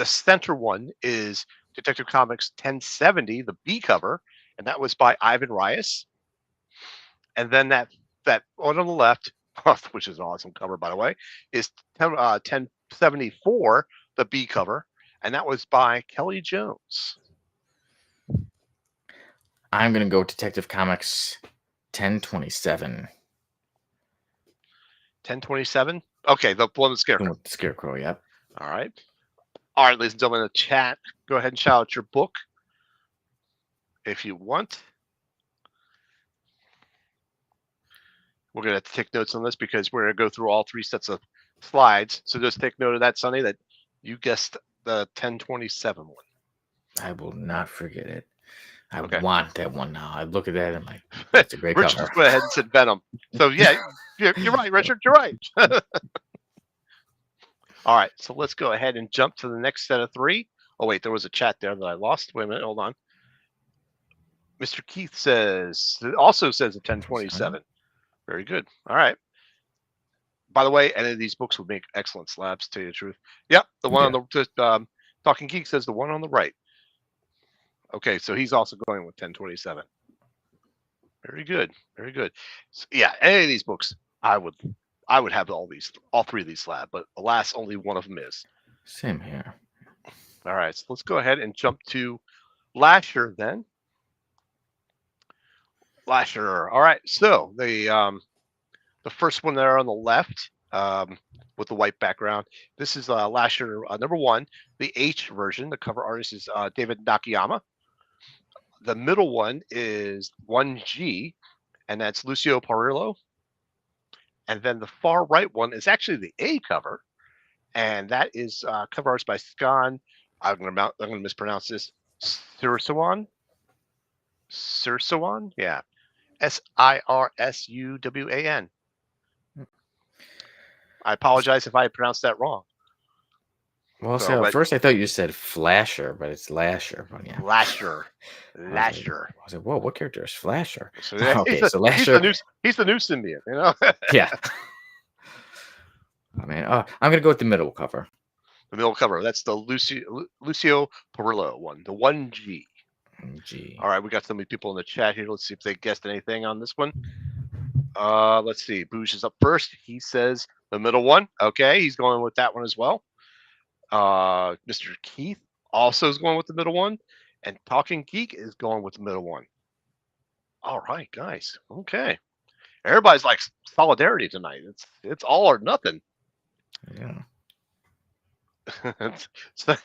center one is Detective Comics 1070, the B cover, and that was by Ivan Reyes. And then that one on the left, which is an awesome cover, by the way, is 1074, the B cover, and that was by Kelly Jones. I'm going to go Detective Comics 1027. 1027? Okay, the one with Scarecrow. Scarecrow, yep. All right. All right, ladies and gentlemen in the chat, go ahead and shout out your book if you want. We're going to have to take notes on this because we're going to go through all 3 sets of slides. So just take note of that, Sonny, that you guessed the 1027 one. I will not forget it. I want that one now. I look at that and I'm like, that's a great Richard cover. Just went ahead and said Venom. So yeah, you're right, Richard. You're right. All right, so let's go ahead and jump to the next set of 3. Oh wait, there was a chat there that I lost. Wait a minute, hold on. Mr. Keith also says a 1027. Very good. All right. By the way, any of these books would make excellent slabs, to tell you the truth. Yep, the one on the Talking Geek says the one on the right. Okay, so he's also going with 1027. Very good. Very good. So, yeah, any of these books, I would have all 3 of these slab, but alas, only one of them is. Same here. All right, so let's go ahead and jump to Lasher then. Lasher. All right, so the first one there on the left with the white background. This is Lasher #1, the H version. The cover artist is David Nakayama. The middle one is 1G, and that's Lucio Parillo. And then the far right one is actually the A cover, and that is cover artist by Skan. I'm going to mispronounce this. Sirsawan, yeah. Sirsuwan. I apologize if I pronounced that wrong. Well, So, so at but first I thought you said Flasher, but it's Lasher. But yeah, Lasher, I was like, Lasher. whoa, what character is Flasher? So yeah, Okay, so Lasher, he's the new symbiote. You know, yeah. Oh man, I'm gonna go with the middle cover. the middle cover. That's the Lucio Perillo one, the 1G. Gee, All right, we got so many people in the chat here. Let's see if they guessed anything on this one. Let's see. Boosh is up first. He says the middle one. Okay, he's going with that one as well. Mr. Keith also is going with the middle one, and Talking Geek is going with the middle one. All right, guys. Okay, everybody's like solidarity tonight. It's all or nothing. yeah. So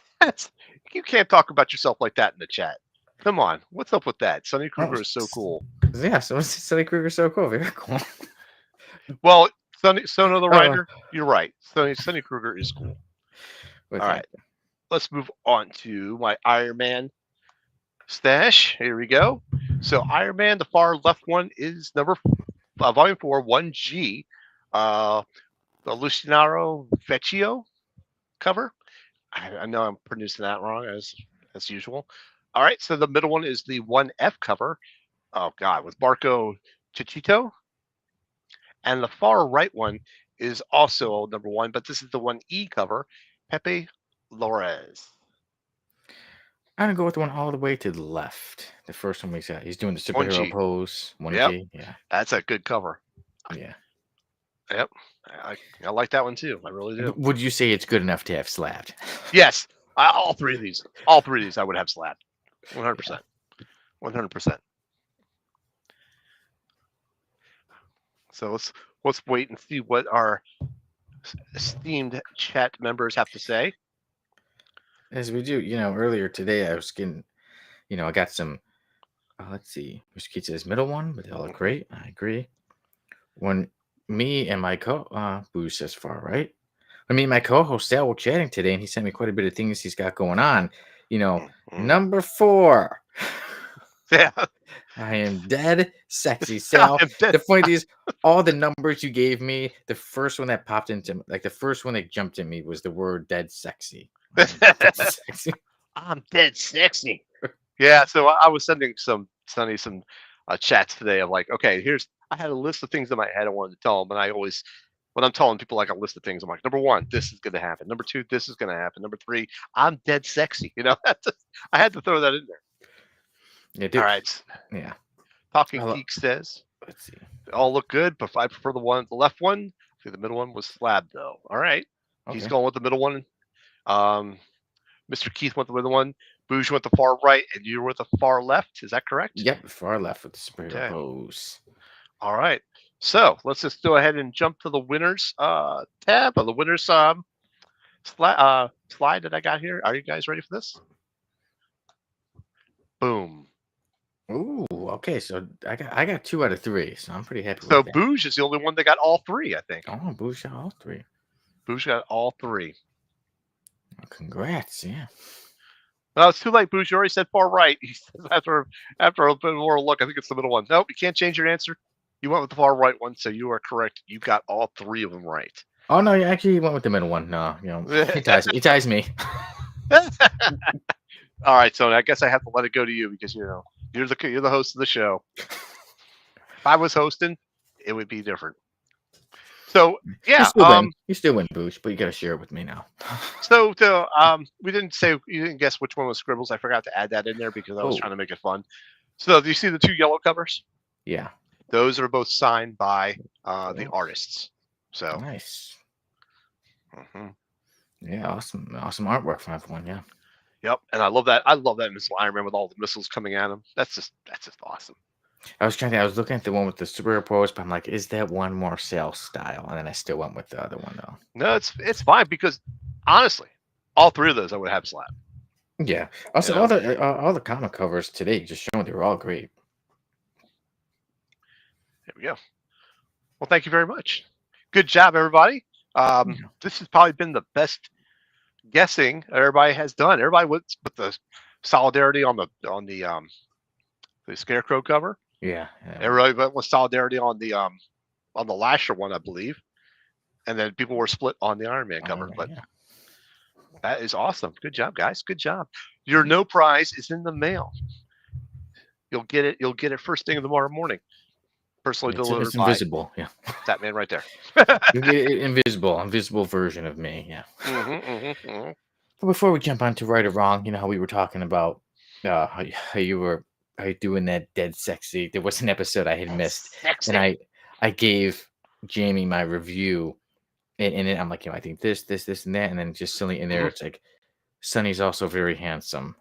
you can't talk about yourself like that in the chat. Come on, what's up with that? Sonny Kruger is so cool. Yeah, so Sonny Kruger so cool. Very cool. Well, Sono the writer, you're right. Sonny Kruger is cool. All right, let's move on to my Iron Man stash. Here we go. So Iron Man, the far left one is volume 4, 1G. The Luciano Vecchio cover. I know I'm pronouncing that wrong as usual. All right, so the middle one is the 1F cover. Oh God, with Marco Chichito. And the far right one is also number 1, but this is the 1E cover, Pepe Lores. I'm gonna go with the one all the way to the left. The first one we got. He's doing the superhero 1G. pose. 1G. Yep. Yeah. That's a good cover. Yeah. Yep. I like that one too. I really do. Would you say it's good enough to have slabbed? Yes. All three of these I would have slabbed. 100%. 100%. So let's wait and see what our esteemed chat members have to say. As we do, earlier today I was getting, I got some. Let's see. Mr. Keith says middle one, but they all look great. I agree. When me and my Boo says far right. When me and my co-host Sal were chatting today, and he sent me quite a bit of things he's got going on. Number 4. Yeah. I am dead sexy, Sal. The funny thing is, all the numbers you gave me, the first one that popped into, like the first one that jumped at me was the word dead sexy. I'm dead sexy. Yeah, so I was sending Sonny some chats today of like, okay, I had a list of things in my head I wanted to tell them, and I always, when I'm telling people like a list of things, I'm like, number 1, this is going to happen. Number 2, this is going to happen. Number 3, I'm dead sexy. I had to throw that in there. Yeah, dude. All right. Yeah. Talking Geek says, let's see. They all look good, but I prefer the left one. I think the middle one was slabbed though. All right. Okay. He's going with the middle one. Mr. Keith went with the one. Bouge went the far right, and you were the far left. Is that correct? Yep, far left with the superhero pose. All right. So let's just go ahead and jump to the winners tab, or the winners slide that I got here. Are you guys ready for this? Boom. Ooh, okay. So I got 2 out of 3, so I'm pretty happy with that. that. So Bouge is the only one that got all 3, I think. Oh, Bouge got all 3. Bouge got all 3. Well, congrats, yeah. No, it's too late, Bouge. You already said far right. He says after a bit more look, I think it's the middle one. Nope, you can't change your answer. You went with the far right one, so you are correct. You got all 3 of them right. Oh no, you actually went with the middle one. No, he ties me. All right, so I guess I have to let it go to you because you're the host of the show. If I was hosting, it would be different. So yeah, you still win, Boosh, but you gotta share it with me now. So you didn't guess which one was Scribbles. I forgot to add that in there because I was trying to make it fun. So do you see the 2 yellow covers? Yeah. Those are both signed by the artists. So nice. Mm-hmm. Yeah, awesome artwork from everyone. Yeah. Yep, and I love that. I love that missile Iron Man with all the missiles coming at him. That's just awesome. I was looking at the one with the superhero pose, but I'm like, is that one more sales style? And then I still went with the other one though. No, it's fine because honestly, all 3 of those I would have slapped. Yeah. Also, all the comic covers today just showing they were all great. There we go. Well, thank you very much. Good job, everybody. This has probably been the best guessing everybody has done. Everybody with the solidarity on the Scarecrow cover. Yeah, that one. Everybody went with solidarity on the Lasher one, I believe, and then people were split on the Iron Man Iron cover. Man, But yeah. that is awesome. Good job, guys. Good job. Your no prize is in the mail. You'll get it. You'll get it first thing in the morning. Personally It's delivered by invisible. Yeah. that man right there. You get it invisible version of me. Yeah. Hmm. But before we jump on to right or wrong, you know how we were talking about how you were how you doing that dead sexy. There was an episode I had missed, and Sexy. I gave Jamie my review, and then I'm like, I think this, and that, and then just suddenly in there, Hmm. it's like Sonny's also very handsome.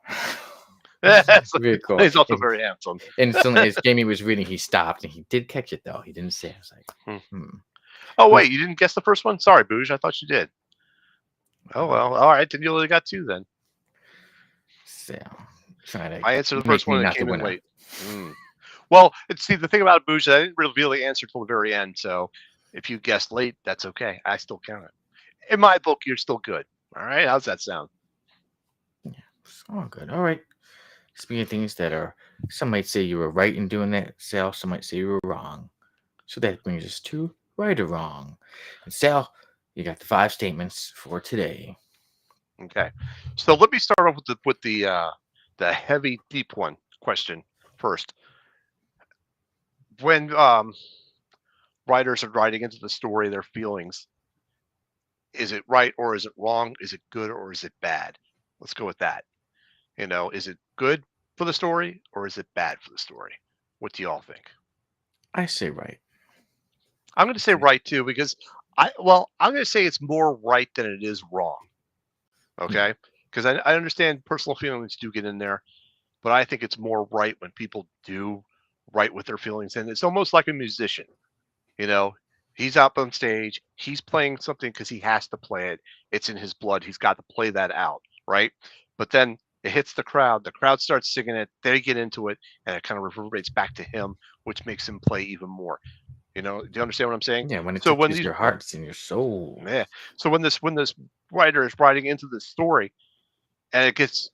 Very cool. He's also very handsome. And suddenly, as Jamie was reading, he stopped and he did catch it though. He didn't say. I was like, Hmm. hmm. Oh Who's wait, you didn't guess the first one? Sorry, Booge. I thought you did. Oh uh, well. All right. Then you only got two then. so, trying I to answered the first make me one and it not the came in winner? late. Mm. Well, see the thing about Booge, I didn't reveal the answer till the very end. So if you guessed late, that's okay. I still count it. In my book, you're still good. All right. How's that sound? Yeah, it's all good. All right. Speaking of things that are, some might say you were right in doing that, Sal. Some might say you were wrong. So that brings us to right or wrong. And Sal, you got the 5 statements for today. Okay. So let me start off with the heavy, deep one question first. When writers are writing into the story their feelings, is it right or is it wrong? Is it good or is it bad? Let's go with that. Is it good for the story or is it bad for the story? What do y'all think? I say right. I'm going to say right too because I'm going to say it's more right than it is wrong. Yeah, Okay, because I understand personal feelings do get in there, but I think it's more right when people do write with their feelings, and it's almost like a musician. You know, he's up on stage, he's playing something because he has to play it. It's in his blood. He's got to play that out, right? But then it hits the crowd. The crowd starts singing it. They get into it, and it kind of reverberates back to him, which makes him play even more. Do you understand what I'm saying? yeah. When it So when touches these, your heart, it's in your soul. yeah, so when this writer is writing into this story, and it gets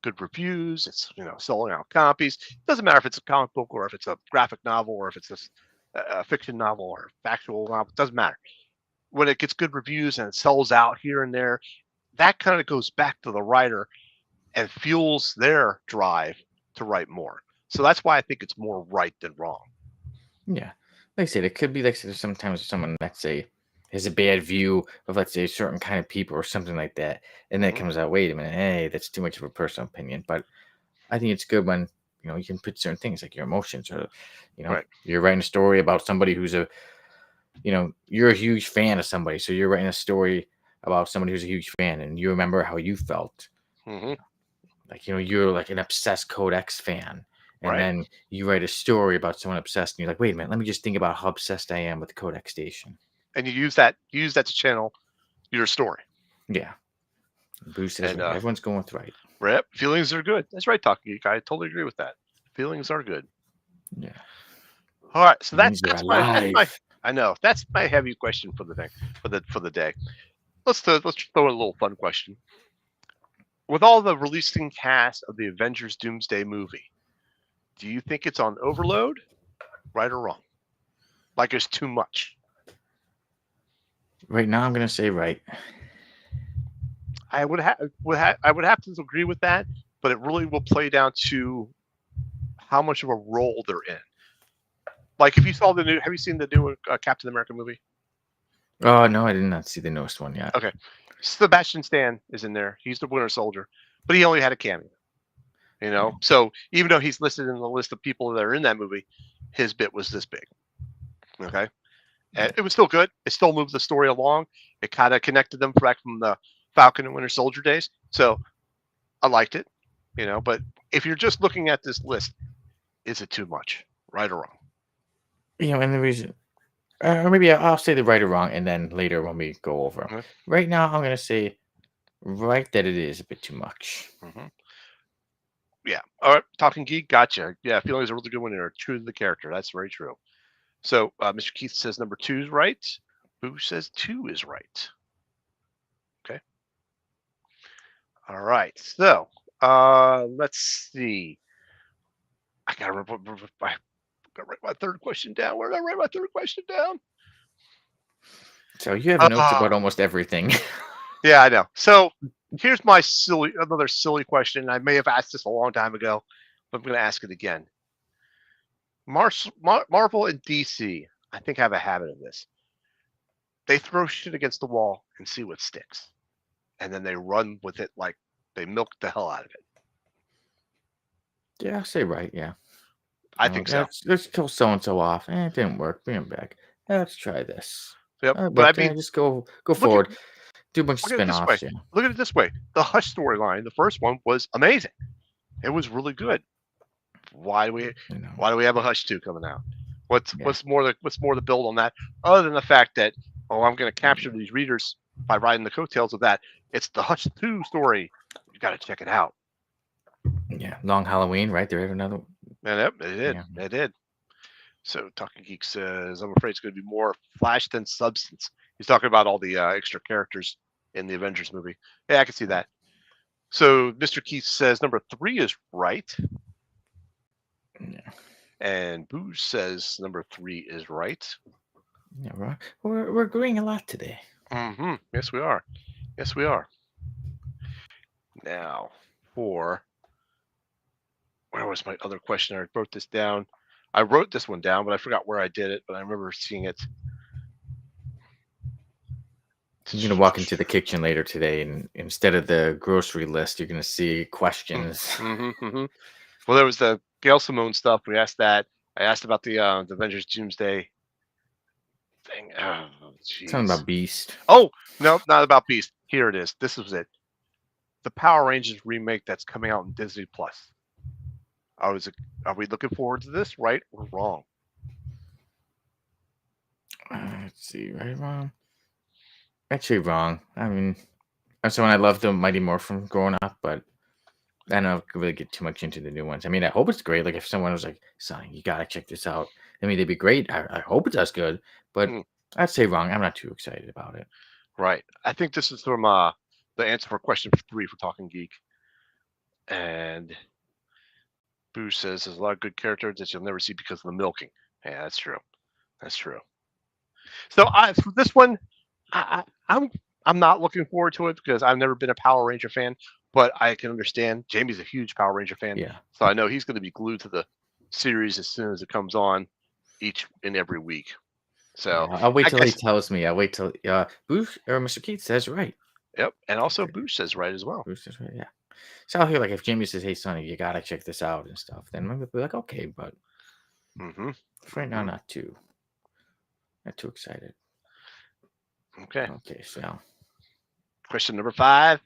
good reviews, it's selling out copies. It doesn't matter if it's a comic book or if it's a graphic novel or if it's a fiction novel or factual novel. It doesn't matter. When it gets good reviews and it sells out here and there, that kind of goes back to the writer and fuels their drive to write more. So that's why I think it's more right than wrong. Yeah, like I said, it could be like sometimes someone, let's say, has a bad view of, let's say, a certain kind of people or something like that, and then it Hmm. comes out, wait a minute, hey, that's too much of a personal opinion. But I think it's good when you can put certain things like your emotions, or Right. you're writing a story about somebody who's a you're a huge fan of somebody, so you're writing a story about somebody who's a huge fan, and you remember how you felt. Hmm. Like, you're like an obsessed Codex fan. And Right. then you write a story about someone obsessed, and you're like, wait a minute, let me just think about how obsessed I am with the Codex station. And you use that to channel your story. Yeah. Bruce says And right. Everyone's going with right. right, feelings are good. That's right, Talking Geek. I totally agree with that. Feelings are good. Yeah. All right, so It that means you're that's my. alive. I know that's my heavy question for the thing for the day. Let's throw in a little fun question. With all the releasing cast of the Avengers Doomsday movie, do you think it's on overload, right or wrong? Like it's too much? Right now, I'm going to say right. I would have to agree with that, but it really will play down to how much of a role they're in. Like if you saw have you seen the new Captain America movie? Oh, no, I did not see the newest one yet. Okay, Sebastian Stan is in there. He's the Winter Soldier, but he only had a cameo. Yeah. So even though he's listed in the list of people that are in that movie, his bit was this big. Okay, and it was still good. It still moved the story along. It kind of connected them back from the Falcon and Winter Soldier days. So I liked it. But if you're just looking at this list, is it too much, right or wrong? And the reason, or maybe I'll say the right or wrong, and then later when we go over 'em. Mhm. Right now, I'm going to say right that it is a bit too much. Mhm. Yeah. All right. Talking Geek, gotcha. Yeah, feelings are really good when they're true to the character. That's very true. So Mr. Keith says number two is right. Boo says two is right. Okay. All right. So let's see. I gotta remember. Gotta write my third question down. Where did I write my third question down? So you have notes Ah, about almost everything. yeah, I know. So here's my another silly question. I may have asked this a long time ago, but I'm going to ask it again. Marvel and DC, I think, have a habit of this. They throw shit against the wall and see what sticks, and then they run with it like they milk the hell out of it. Yeah, I'll say right. Yeah. I think so. Let's kill so and so off. It didn't work. Bring him back. Let's try this. Yep. It But I worked. mean, Just go look at forward. Do a bunch of look at it this way. spin-offs. Yeah. Look at it this way. The Hush storyline, the first one, was amazing. It was really good. Why do we You know. why do we have a Hush 2 coming out? What's Yeah. what's more the build on that, other than the fact that, oh, I'm going to capture these readers by riding the coattails of that. It's the Hush 2 story. You got to check it out. Yeah. Long Halloween, right? There have another. And yep, it did. Yeah. It did. So Talking Geek says, I'm afraid it's going to be more flash than substance. He's talking about all the extra characters in the Avengers movie. Yeah, I can see that. So Mr. Keith says number 3 is right. Yeah. And Booze says number 3 is right. Yeah. We're agreeing a lot today. Mm-hmm. Yes, we are. Yes, we are. Now, where was my other question? I wrote this down. I wrote this one down, but I forgot where I did it, but I remember seeing it. You're going to walk into the kitchen later today, and instead of the grocery list, you're going to see questions. Mm-hmm, mm-hmm. Well, there was the Gail Simone stuff. We asked that. I asked about the Avengers Doomsday thing. Oh, jeez. Something about Beast. Oh, no, not about Beast. Here it is. This was it. The Power Rangers remake that's coming out on Disney Plus. Are we looking forward to this, right or wrong? Let's see, right, wrong. Actually, wrong. I mean, I'm someone I loved the Mighty Morphin growing up, but I don't really get too much into the new ones. I mean, I hope it's great. Like if someone was like, "Son, you gotta check this out," I mean, they'd be great. I hope it does good, but I'd say wrong. I'm not too excited about it. Right. I think this is from the answer for question 3 for Talking Geek. And Boo says there's a lot of good characters that you'll never see because of the milking. Yeah, that's true. That's true. So for this one, I'm not looking forward to it because I've never been a Power Ranger fan, but I can understand. Jamie's a huge Power Ranger fan, Yeah. So I know he's going to be glued to the series as soon as it comes on each and every week. So yeah, I'll wait till he tells me. I'll wait till Bruce or Mr. Keith says right. Yep, and also Bruce says right as well. Bruce says right, yeah. So I'll hear like if Jamie says, "Hey, Sonny, you gotta check this out" and stuff, then I'm gonna be like, okay, but right now, not too excited. Okay. Okay, so question number 5.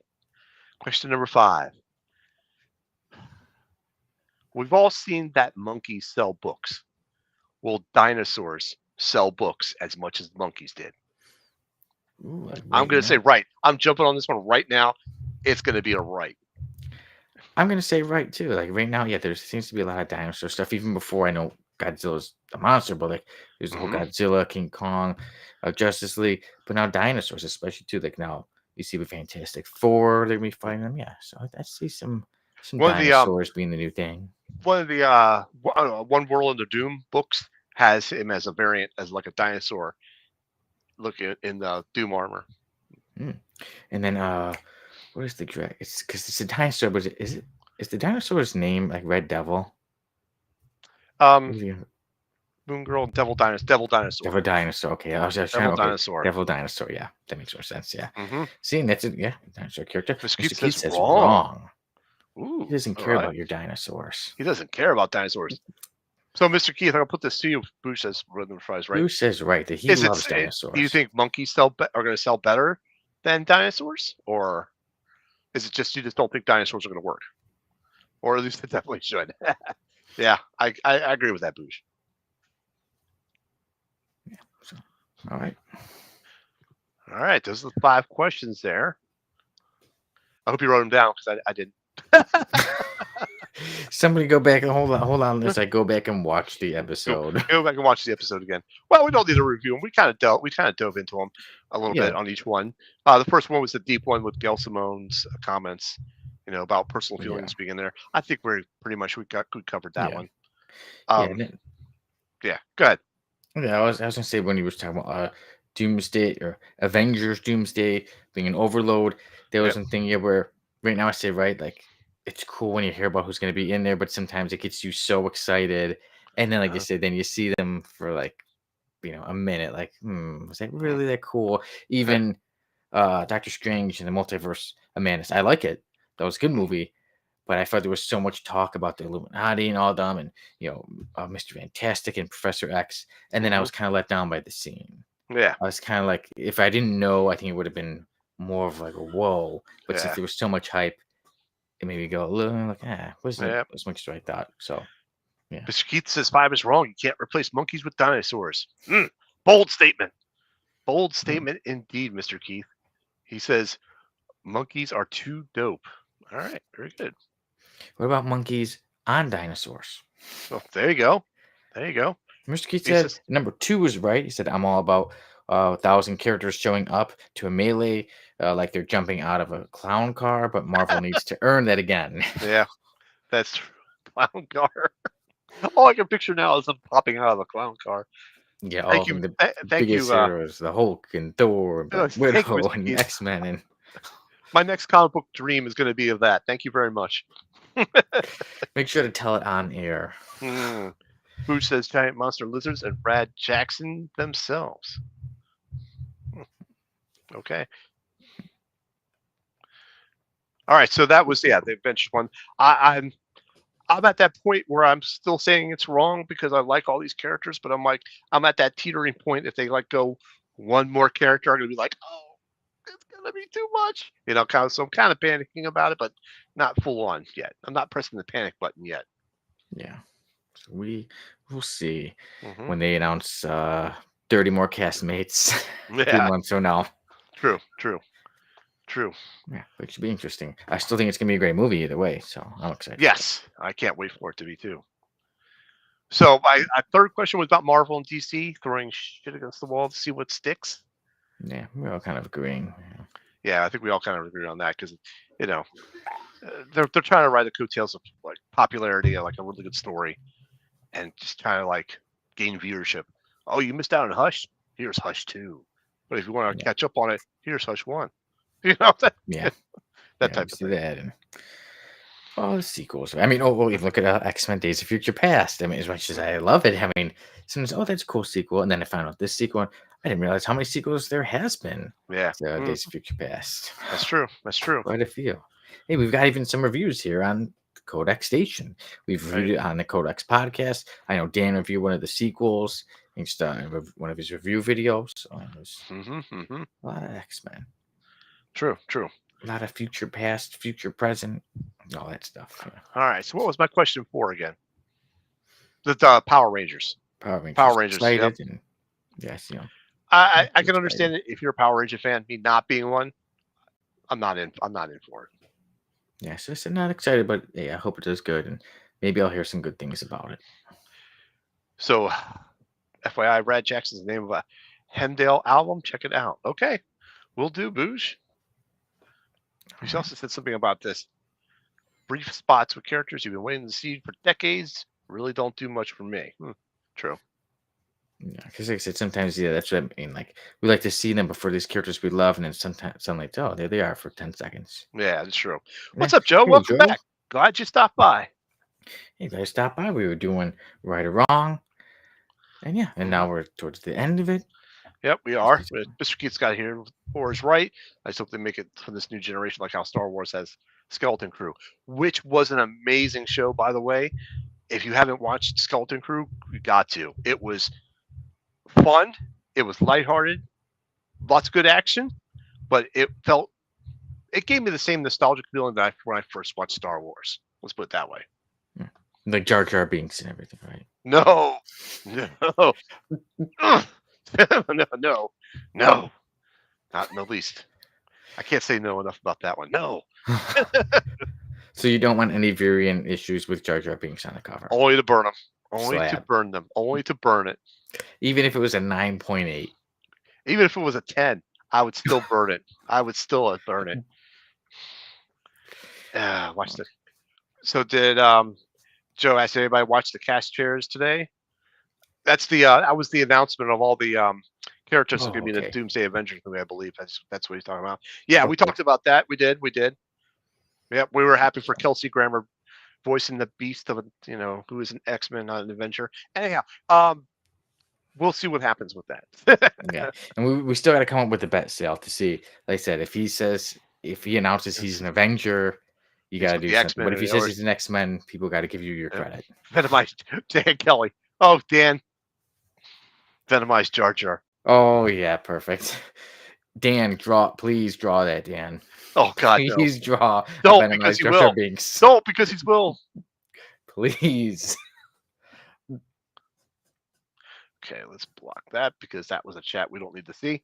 We've all seen that monkeys sell books. Will dinosaurs sell books as much as monkeys did? Ooh, I'm going to say right. I'm jumping on this one right now. It's going to be a right. I'm going to say right too. Like right now, yeah, there seems to be a lot of dinosaur stuff. Even before I know Godzilla's a monster, but like there's the whole Godzilla, King Kong, Justice League, but now dinosaurs, especially too. Like now you see with Fantastic Four, they're gonna be fighting them. Yeah, so I see some dinosaurs being the new thing. One of the One World Under Doom books has him as a variant, as like a dinosaur, looking in the Doom armor. And then what is the dragon? It's because it's a dinosaur, but is the dinosaur's name like Red Devil? Moon Girl, Devil Dinosaur. Devil Dinosaur. Okay, I was trying Devil Dinosaur. Devil Dinosaur. Yeah, that makes more sense. Yeah. See, that's it. Yeah, dinosaur character. Mr. Keith says wrong. Ooh, he doesn't care about your dinosaurs. He doesn't care about dinosaurs. So, Mr. Keith, I'm gonna put this to you. Bush says rhythm fries, right? Bush says right that he loves dinosaurs. Do you think monkeys are going to sell better than dinosaurs, or is it just you just don't think dinosaurs are going to work, or at least it definitely should? Yeah, I agree with that, Bush. Yeah. So, all right. Those are the 5 questions there. I hope you wrote them down because I didn't. Somebody go back and hold on. Let's go back and watch the episode. Go back and watch the episode again. Well, we don't need to review them. We kind of dove into them a little bit on each one. The first one was the deep one with Gail Simone's comments, about personal feelings being in there. I think we covered that one. Yeah. Go ahead. Yeah, I was gonna say when you was talking about Doomsday or Avengers Doomsday being an overload, there was Yep. something yeah where right now I say right like it's cool when you hear about who's gonna be in there, but sometimes it gets you so excited, and then like you Uh, said, then you see them for like a minute, like was that mm, really that cool? eh, Even Doctor Strange and the Multiverse of Madness, I like it. That was a good mhm, movie, but I thought there was so much talk about the Illuminati and all them, and Mr. Fantastic and Professor X, and then I mhm. was kind of let down by the scene. Yeah. I was kind of like, if I didn't know, I think it would have been more of like a whoa. But since Yeah. there was so much hype, it made me go a little like, wasn't Yeah. as much as I thought. So yeah, Mr. Keith says 5 is wrong. You can't replace monkeys with dinosaurs. Bold statement. Bold Mm. statement indeed, Mr. Keith. He says monkeys are too dope. All right. Very good. What about monkeys on dinosaurs? Well, there you go. There you go. Mr. Keith He said says, number two was right. He said, I'm all about 1,000 characters showing up to a melee like they're jumping out of a clown car, but Marvel needs to earn that again. yeah, that's true. Clown car. All I can picture now is them popping out of a clown car. Yeah, all Thank of them, you. the Thank biggest you. heroes, the Hulk and Thor and Black Thank you, Widow Mr. and Keith. X-Men, and My next comic book dream is going to be of that. Thank you very much. make sure to tell it on air. Mm. Boo says giant monster lizards and Brad Jackson themselves. Okay. All right. So that was the Avengers one. I'm at that point where I'm still saying it's wrong because I like all these characters, but I'm at that teetering point. If they let go one more character, I'm gonna be like, oh, it's gonna be too much. So I'm kind of panicking about it, but not full on yet. I'm not pressing the panic button yet. Yeah, so we'll see Hmm. when they announce 30 more castmates 3 Yeah, months from now. true, true, true. Yeah, but it should be interesting. I still think it's gonna be a great movie either way, so I'm excited for it. Yes, I can't wait for it to be too. So my third question was about Marvel and DC throwing shit against the wall to see what sticks. Yeah, we're all kind of agreeing. Yeah. Yeah, I think we all kind of agree on that because you know they're trying to ride the coattails of like popularity of like a really good story and just trying to like gain viewership. Oh, you missed out on Hush? Here's Hush 2. But if you want to Yeah, catch up on it, here's Hush 1. You know that, yeah, that we type of see thing. that, and oh, the sequels. I mean, even look at X-Men: Days of Future Past. I mean, as much as I love it, I mean, sometimes that's a cool sequel, and then I found out this sequel. I didn't realize how many sequels there has been Yeah, to Days of Future Past. that's true. That's true. Quite a few. Hey, we've got even some reviews here on the Codex Station. We've Right. reviewed it on the Codex podcast. I know Dan reviewed one of the sequels. He's one of his review videos. So it was Hmm. a lot of X-Men, True. True. a lot of future past, future present, all that stuff. Yeah. All right. So what was my question for again? The Power Rangers. Power Power Rangers Rangers. Yep. excited, and yes, I can excited. understand it if you're a Power Ranger fan. Me not being one, I'm not in. I'm not in for it. Yeah, so I said not excited, but yeah, I hope it does good, and maybe I'll hear some good things about it. So, FYI, Brad Jackson's the name of a Hemdale album. Check it out. Okay, we'll do, Boosh. All She right. also said something about this. Brief spots with characters you've been waiting to see for decades really don't do much for me. True. Yeah, because like I said, sometimes that's what I mean. Like we like to see them before these characters we love, and then sometimes suddenly, oh, there they are for 10 seconds. Yeah, that's true. Yeah. What's up, Joe? Hey, Welcome Joe. back. Glad you stopped by. Hey, guys, stop by. We were doing right or wrong, and yeah, and Hmm. now we're towards the end of it. Yep, we This are. is- Mr. Keith's got here. Four is right. I just hope they make it for this new generation, like how Star Wars has Skeleton Crew, which was an amazing show, by the way. If you haven't watched Skeleton Crew, you got to. It was fun. It was lighthearted. Lots of good action, but it gave me the same nostalgic feeling that when I first watched Star Wars. Let's put it that way. yeah. Like Jar Jar Binks and everything, right? No, no, no, no, no, not in the least. I can't say no enough about that one. No, So you don't want any variant issues with Jar Jar Binks on the cover. only to burn them. Only to Slab. burn them. Only to burn it. Even if it was a 9.8. Even if it was a 10, I would still burn it. I would still burn it. Watch this. So did Joe ask anybody watch the cast chairs today? That's the that was the announcement of all the characters that are Oh, going to be in the okay. Doomsday Avengers movie. I believe that's what he's talking about. Yeah, we Okay. talked about that. We did. We did. Yep, we were happy for Kelsey Grammer voicing the Beast of a, who is an X-Men, not an Avenger. Anyhow, we'll see what happens with that. Yeah. And we still got to come up with a bet sale to see. Like I said, if he announces he's an Avenger, you He's got to with do the something. But if X-Men he says he's an X-Men, people got to give you your credit. Venomized Dan Kelly. Oh, Dan. Venomized Jar Jar. Oh yeah, perfect. Dan, please draw that, Dan. Oh God, no. Please draw a Don't, because Venomized he Jar Jar will. Binks. Don't, because he will. Please. Okay, let's block that because that was a chat we don't need to see.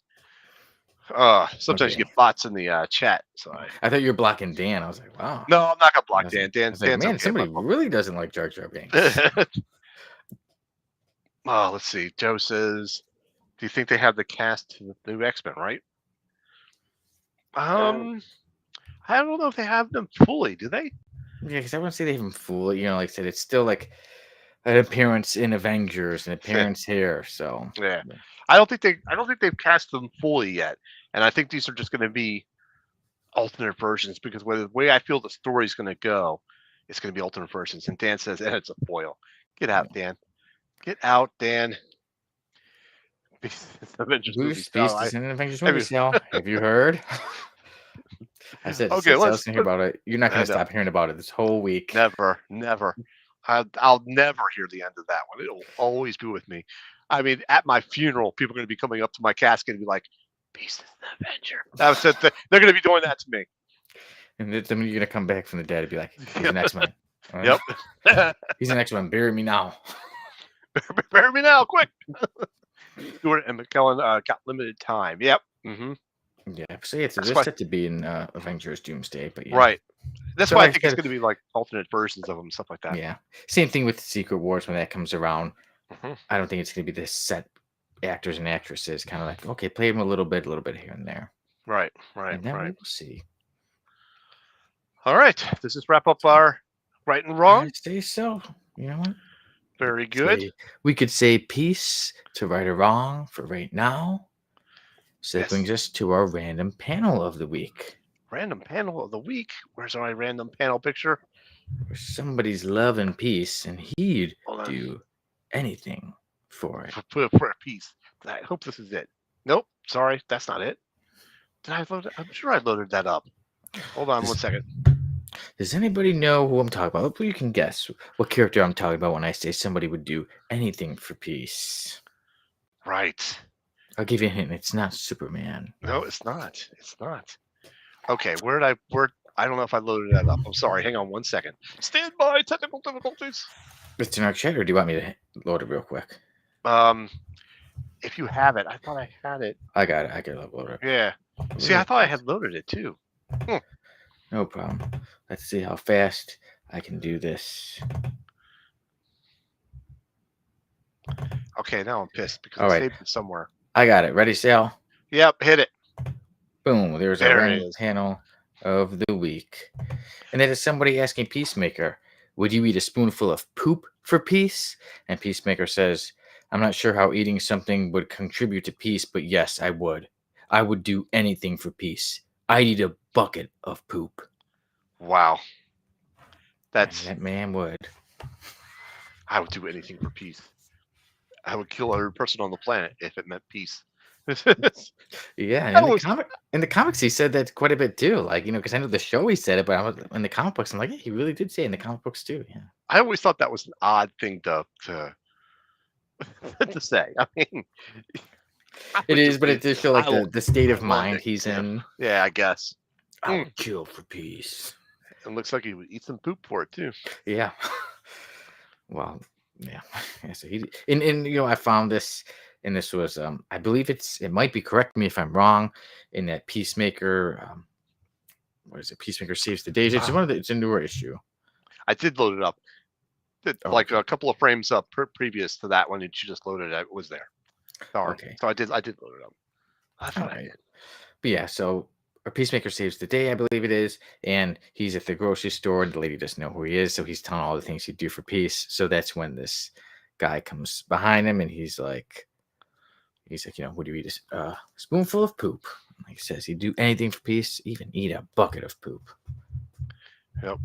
Sometimes Okay. you get bots in the chat. So I thought you were blocking Dan. I was like, wow. no, I'm not gonna I block was, Dan. I was like, Dan's man, okay. somebody really doesn't like Jar Jar Binks. Oh, let's see. Joe says, "Do you think they have the cast to the new X-Men, right?" I don't know if they have them fully. Do they? Yeah, because I wouldn't say they even fool it. Like I said, it's still like an appearance in Avengers, an appearance here. So Yeah. I don't think they've cast them fully yet, and I think these are just going to be alternate versions because the way I feel the story's going to go, it's going to be alternate versions. And Dan says, "It's a foil." Get out, Dan. Get out, Dan. Avengers movie. Bruce Beast is in an Avengers movie Maybe. sale. Have you heard? I said, Okay, let's hear about it. You're not going to no, stop hearing about it this whole week. never. I'll never hear the end of that one. It'll always be with me. I mean, at my funeral, people are going to be coming up to my casket and be like, "Beast is the Avenger." That's it. They're going to be doing that to me. And then you're going to come back from the dead and be like, he's an X-Men. Yep. He's an X-Men. Bury me now. Bury me now, quick. Stewart and McKellen got limited time. Yep. Mm-hmm. Yeah. So yeah, they're set to be in Avengers Doomsday, but yeah. Right. That's why I think it's going to be like alternate versions of them, stuff like that. Yeah. Same thing with Secret Wars when that comes around. Mm-hmm. I don't think it's going to be the set actors and actresses. Kind of like, okay, play them a little bit here and there. Right. And then we'll see. All right. Does this wrap up our right and wrong? I'd say so. You know what? Very good. We could say peace to right or wrong for right now. So that brings us to our random panel of the week. Random panel of the week? Where's my random panel picture? Where somebody's love and peace, and he'd do anything for it. For peace. I hope this is it. Nope. Sorry, that's not it. Did I load it? I'm sure I loaded that up. Hold on 1 second. Does anybody know who I'm talking about? You can guess what character I'm talking about when I say somebody would do anything for peace. Right. I'll give you a hint. It's not Superman. No, it's not. It's not. Okay, I don't know if I loaded that up. I'm sorry. Hang on 1 second. Stand by. Technical difficulties. It's in our chat, or do you want me to load it real quick? If you have it, I thought I had it. I got it. I can upload it. Yeah. See, I thought I had loaded it too. No problem. Let's see how fast I can do this. Okay, now I'm pissed because I saved it somewhere. I got it. Ready, Sal? Yep, hit it. Boom. There's a random panel of the week. And it is somebody asking Peacemaker, would you eat a spoonful of poop for peace? And Peacemaker says, I'm not sure how eating something would contribute to peace, but yes, I would. I would do anything for peace. I'd eat a bucket of poop. Wow. That man would. I would do anything for peace. I would kill every person on the planet if it meant peace. Yeah, in the comics he said that quite a bit too. Like, because I know the show he said it, but in the comic books, I'm like, yeah, he really did say it in the comic books too. Yeah. I always thought that was an odd thing to to say. I mean, it is, but it does show like the state of mind he's in. Yeah, I guess. I would kill for peace. It looks like he would eat some poop for it too. Yeah. Well, yeah. So I found this, and this was I believe it might be, correct me if I'm wrong, in that Peacemaker. What is it? Peacemaker Saves the Day. It's a newer issue. I did load it up. Like a couple of frames up previous to that one that you just loaded. It was there. Sorry. Okay. So I did load it up. I thought I did. But yeah, so a Peacemaker Saves the Day, I believe it is, and he's at the grocery store, and the lady doesn't know who he is, so he's telling all the things he'd do for peace. So that's when this guy comes behind him and he's like, what do you eat? A spoonful of poop. Like he says, he'd do anything for peace, even eat a bucket of poop. Yep.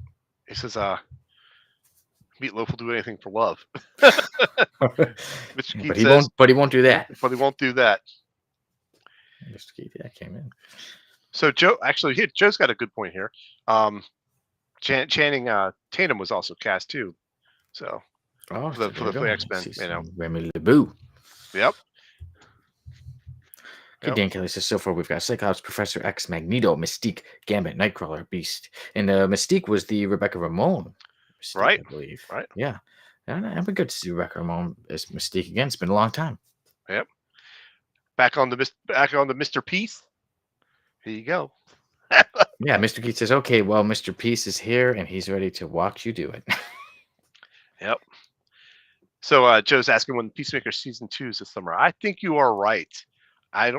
He says, Meatloaf will do anything for love. Mr. Keith But he says, won't. But he won't do that. but he won't do that. Mr. Keith, yeah, came in. So Joe's got a good point here. Channing Tatum was also cast too. So for the X-Men, Remy LeBeau. Yep. Okay, Dan Kelly says, so far we've got Cyclops, Professor X, Magneto, Mystique, Gambit, Nightcrawler, Beast. And Mystique was the Rebecca Ramon Mystique, right? I believe. Right. Yeah. It'd be good to see Rebecca Ramon as Mystique again. It's been a long time. Yep. Back on the Mr. Peace. Here you go. Yeah, Mr. Keith says, okay, well, Mr. Peace is here and he's ready to watch you do it. Yep. So Joe's asking when Peacemaker season 2 is this summer. I think you are right. I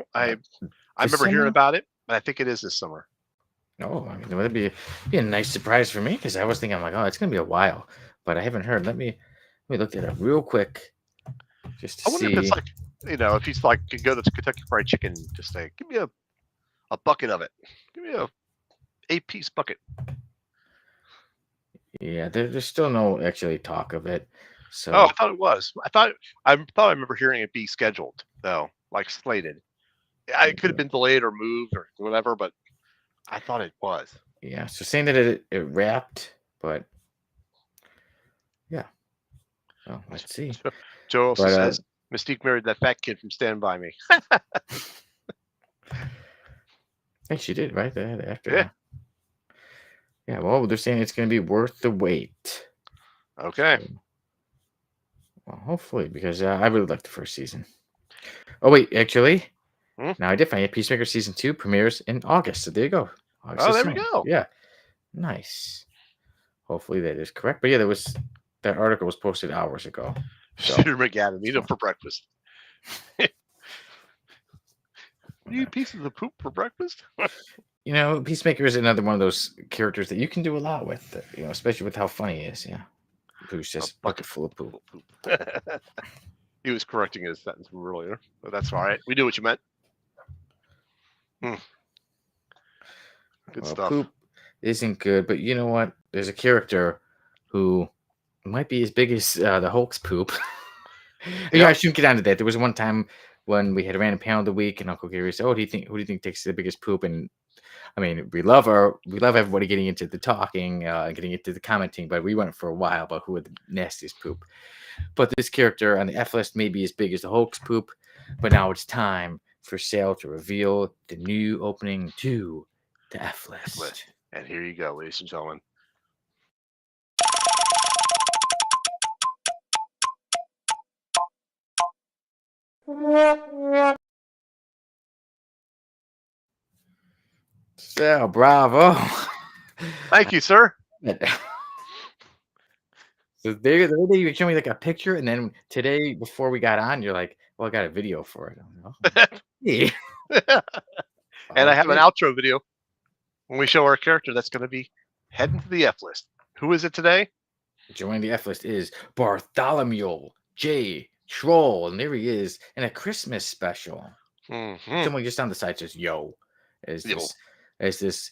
remember hearing about it, but I think it is this summer. Oh, I mean, it would be a nice surprise for me because I was thinking, I'm like, oh, it's gonna be a while, but I haven't heard. Let me look at it real quick, just to see. I wonder if it's like, if he's like, could go to Kentucky Fried Chicken, just say, give me a bucket of it, give me a 8-piece bucket. Yeah, there's still no actually talk of it. So. Oh, I thought it was. I remember hearing it be scheduled though, like slated. It could have been delayed or moved or whatever, but I thought it was. Yeah, so saying that it wrapped, but yeah. Well, let's see. Joe also says Mystique married that fat kid from Stand By Me. I think she did, right? After. Yeah. Yeah, well, they're saying it's going to be worth the wait. Okay. So, well, hopefully, because I really liked the first season. Oh, wait, actually, now I did find it. Peacemaker season 2 premieres in August. So there you go. There we go. Yeah, nice. Hopefully that is correct. But yeah, that article was posted hours ago. So. Shooter McAdam, eat them for breakfast. You pieces of poop for breakfast? Peacemaker is another one of those characters that you can do a lot with, especially with how funny he is. Yeah. Who's just a bucket full of poop. He was correcting his sentence from earlier, but that's all right. We knew what you meant. Good stuff. Poop isn't good, but you know what? There's a character who might be as big as the Hulk's poop. Yeah, I shouldn't get onto that. There was one time when we had a random panel of the week, and Uncle Gary said, "Oh, who do you think takes the biggest poop?" And I mean, we love everybody getting into the talking, getting into the commenting, but we went for a while about who had the nastiest poop. But this character on the F list may be as big as the Hulk's poop, but now it's time for Sale to reveal the new opening to the F list. And here you go, ladies and gentlemen. So, bravo. Thank you, sir. So there you show me like a picture, and then today before we got on, you're like, "Well, I got a video for it." Yeah. And I have an outro video when we show our character that's going to be heading to the F list. Who is it today? Joining the F list is Bartholomew J. Troll, and there he is in a Christmas special. Mm-hmm. Someone just on the side says, "Yo," as this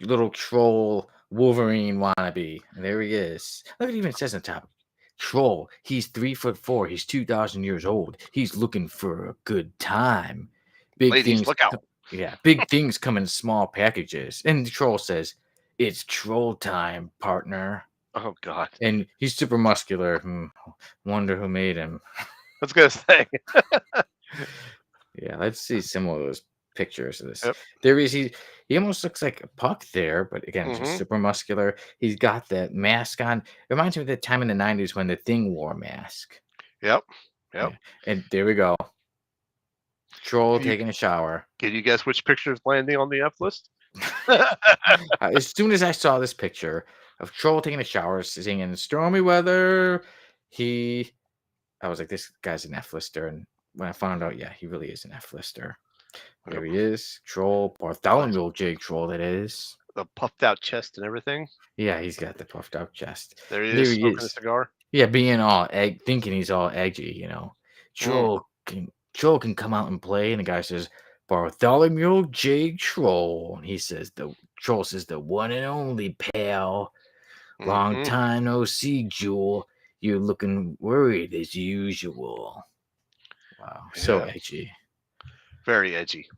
little troll Wolverine wannabe, and there he is. Look, it even says on top, "Troll. He's 3'4". He's 2,000 years old. He's looking for a good time. Big Ladies, things, look out! Yeah, big things come in small packages." And the troll says, "It's troll time, partner." Oh God! And he's super muscular. Wonder who made him. I was gonna say. Yeah, let's see some of those pictures of this. Yep. There is he almost looks like a Puck there, but again, just super muscular. He's got that mask on. It reminds me of the time in the 90s when the Thing wore a mask. Yep. Yeah. And there we go. Troll taking a shower. Can you guess which picture is landing on the F list? As soon as I saw this picture of Troll taking a shower, sitting in stormy weather, I was like, this guy's an F lister. And when I found out, yeah, he really is an F lister. There he is. Troll. Bartholomew J. Troll, that is. The puffed out chest and everything. Yeah, he's got the puffed out chest. There he is, smoking a cigar. Yeah, being all thinking he's all edgy, Mm, Troll can come out and play, and the guy says, Bartholomew J. Troll. And he says Troll says the one and only pal. Long hmm. time no see, Jewel. You're looking worried as usual. Wow, so Yeah, edgy. very edgy.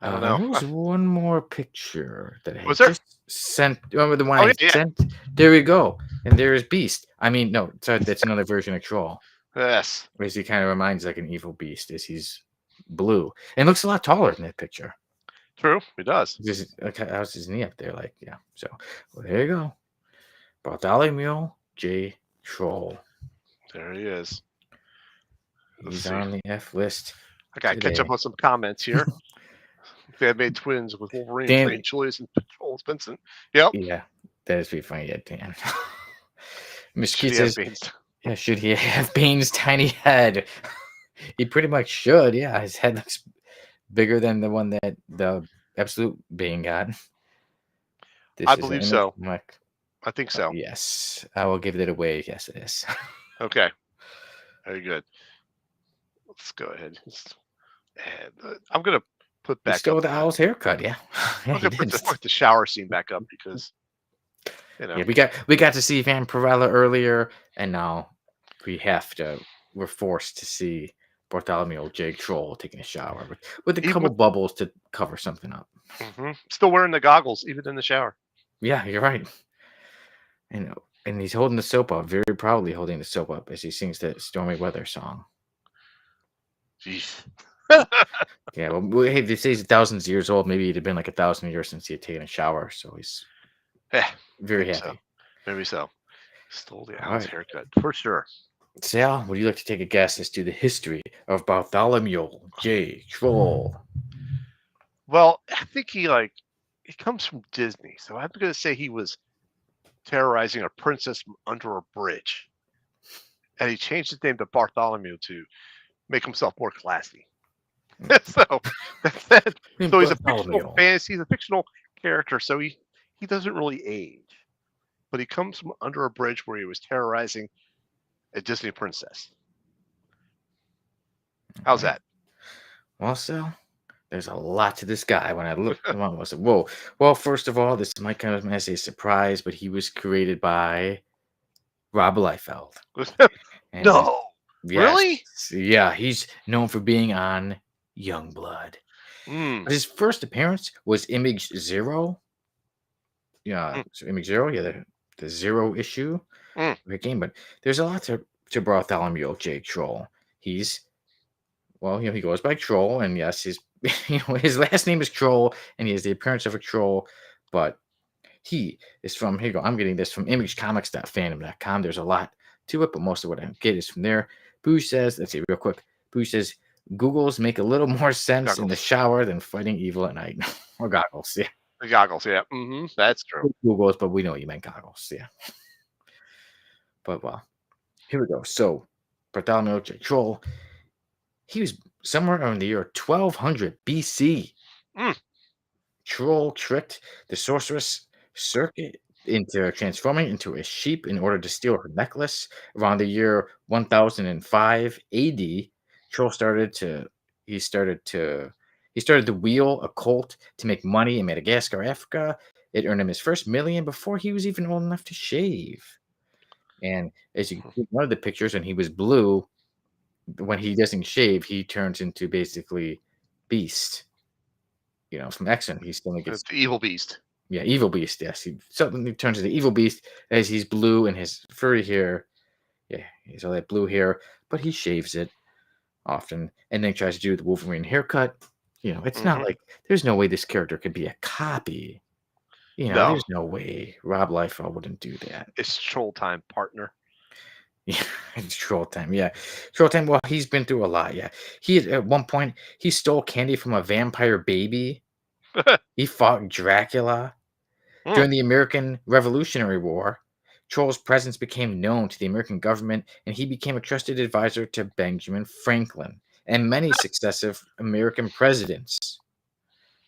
I don't know. There was one more picture that I Was had there? just sent. Remember the one Oh I yeah, had yeah. sent? There we go. And there is Beast. I mean, no, sorry, that's another version of Troll. Yes, As he kind of reminds like an evil beast, as he's blue and looks a lot taller in that picture. true. He does. Just how's his knee up there? Like, yeah. So, well, there you go. Bartholomew J. Troll. There he is. Let's He's see. on the F list I gotta catch up today. on some comments here. They had made twins with Wolverine Dan, playing Julius and Joel Vincent. Yep. yeah, that is pretty funny. Yeah, Dan. Miss Should Keith he have says, been? yeah, should he have Bane's tiny head? He pretty much should. Yeah, his head looks bigger than the one that the absolute Bane got. I This is an believe image so. from like, I think so. yes, I will give it away. Yes, it is. Okay. Very good. Let's go ahead. I'm gonna put He back up stole the the. owl's haircut. Yeah, yeah, I'm he gonna did. put the shower scene back up because you know Yeah, we got to see Van Perella earlier, and now we have to. We're forced to see Bartholomew J. Troll taking a shower with a even couple with bubbles to cover something up. still wearing the goggles even in the shower. Yeah, you're right. And he's holding the soap up, very proudly holding the soap up as he sings the Stormy Weather song. Jeez. Yeah, well, hey, they say he's thousands of years old. Maybe it had been like 1,000 years since he had taken a shower, so he's Yeah, very maybe so. happy. Maybe so. Stole the All owl's right. haircut for sure. Sal, would you like to take a guess as to the history of Bartholomew J. Troll? Well, I think he comes from Disney, so I'm gonna say he was terrorizing a princess from under a bridge, and he changed his name to Bartholomew to make himself more classy. so that's that. So he's a fictional Bartholomew. fantasy, he's a fictional character, so he doesn't really age. But he comes from under a bridge where he was terrorizing a Disney princess. All How's right. that? Well, Sal, there's a lot to this guy. When I looked him up, I said, whoa. Well, first of all, this might come as a surprise, but he was created by Rob Liefeld. And No, yes, really? yeah, he's known for being on Youngblood. Mm, But his first appearance was Image Zero. Yeah, mm, so Image Zero, yeah, the Zero issue mm. of the game. But there's a lot to Bartholomew J. Troll. He's Well, he goes by Troll, and yes, his his last name is Troll, and he has the appearance of a troll, but he is from here. You go. I'm getting this from imagecomics.fandom.com. There's a lot to it, but most of what I get is from there. Boosh says, let's see, real quick. Boosh says, Googles make a little more sense in the Goggles. shower than fighting evil at night. Or goggles, yeah. The goggles, yeah. That's true. Googles, but we know you meant goggles, yeah. But well, here we go. So, Bartholomew J. Troll, he was somewhere around the year 1200 BC. Mm, Troll tricked the sorceress Circuit into transforming into a sheep in order to steal her necklace. Around the year 1005 AD, Troll started to he started to he started to wheel a colt to make money in Madagascar, Africa. It earned him his first million before he was even old enough to shave. And as you can see in one of the pictures, when he was blue, when he doesn't shave, he turns into basically Beast. From X-Men. He still the gets evil beast. Yeah, Evil Beast. Yes, he suddenly turns into Evil Beast as he's blue and his furry hair. Yeah, he's all that blue hair, but he shaves it often and then tries to do the Wolverine haircut. It's not Hmm. like there's no way this character could be a copy. No, There's no way Rob Liefeld wouldn't do that. it's troll time, partner. Yeah, it's Troll Time. Yeah, Troll Time. Well, he's been through a lot. Yeah, at one point he stole candy from a vampire baby. He fought Dracula. Mm, During the American Revolutionary War, Troll's presence became known to the American government, and he became a trusted advisor to Benjamin Franklin and many successive American presidents.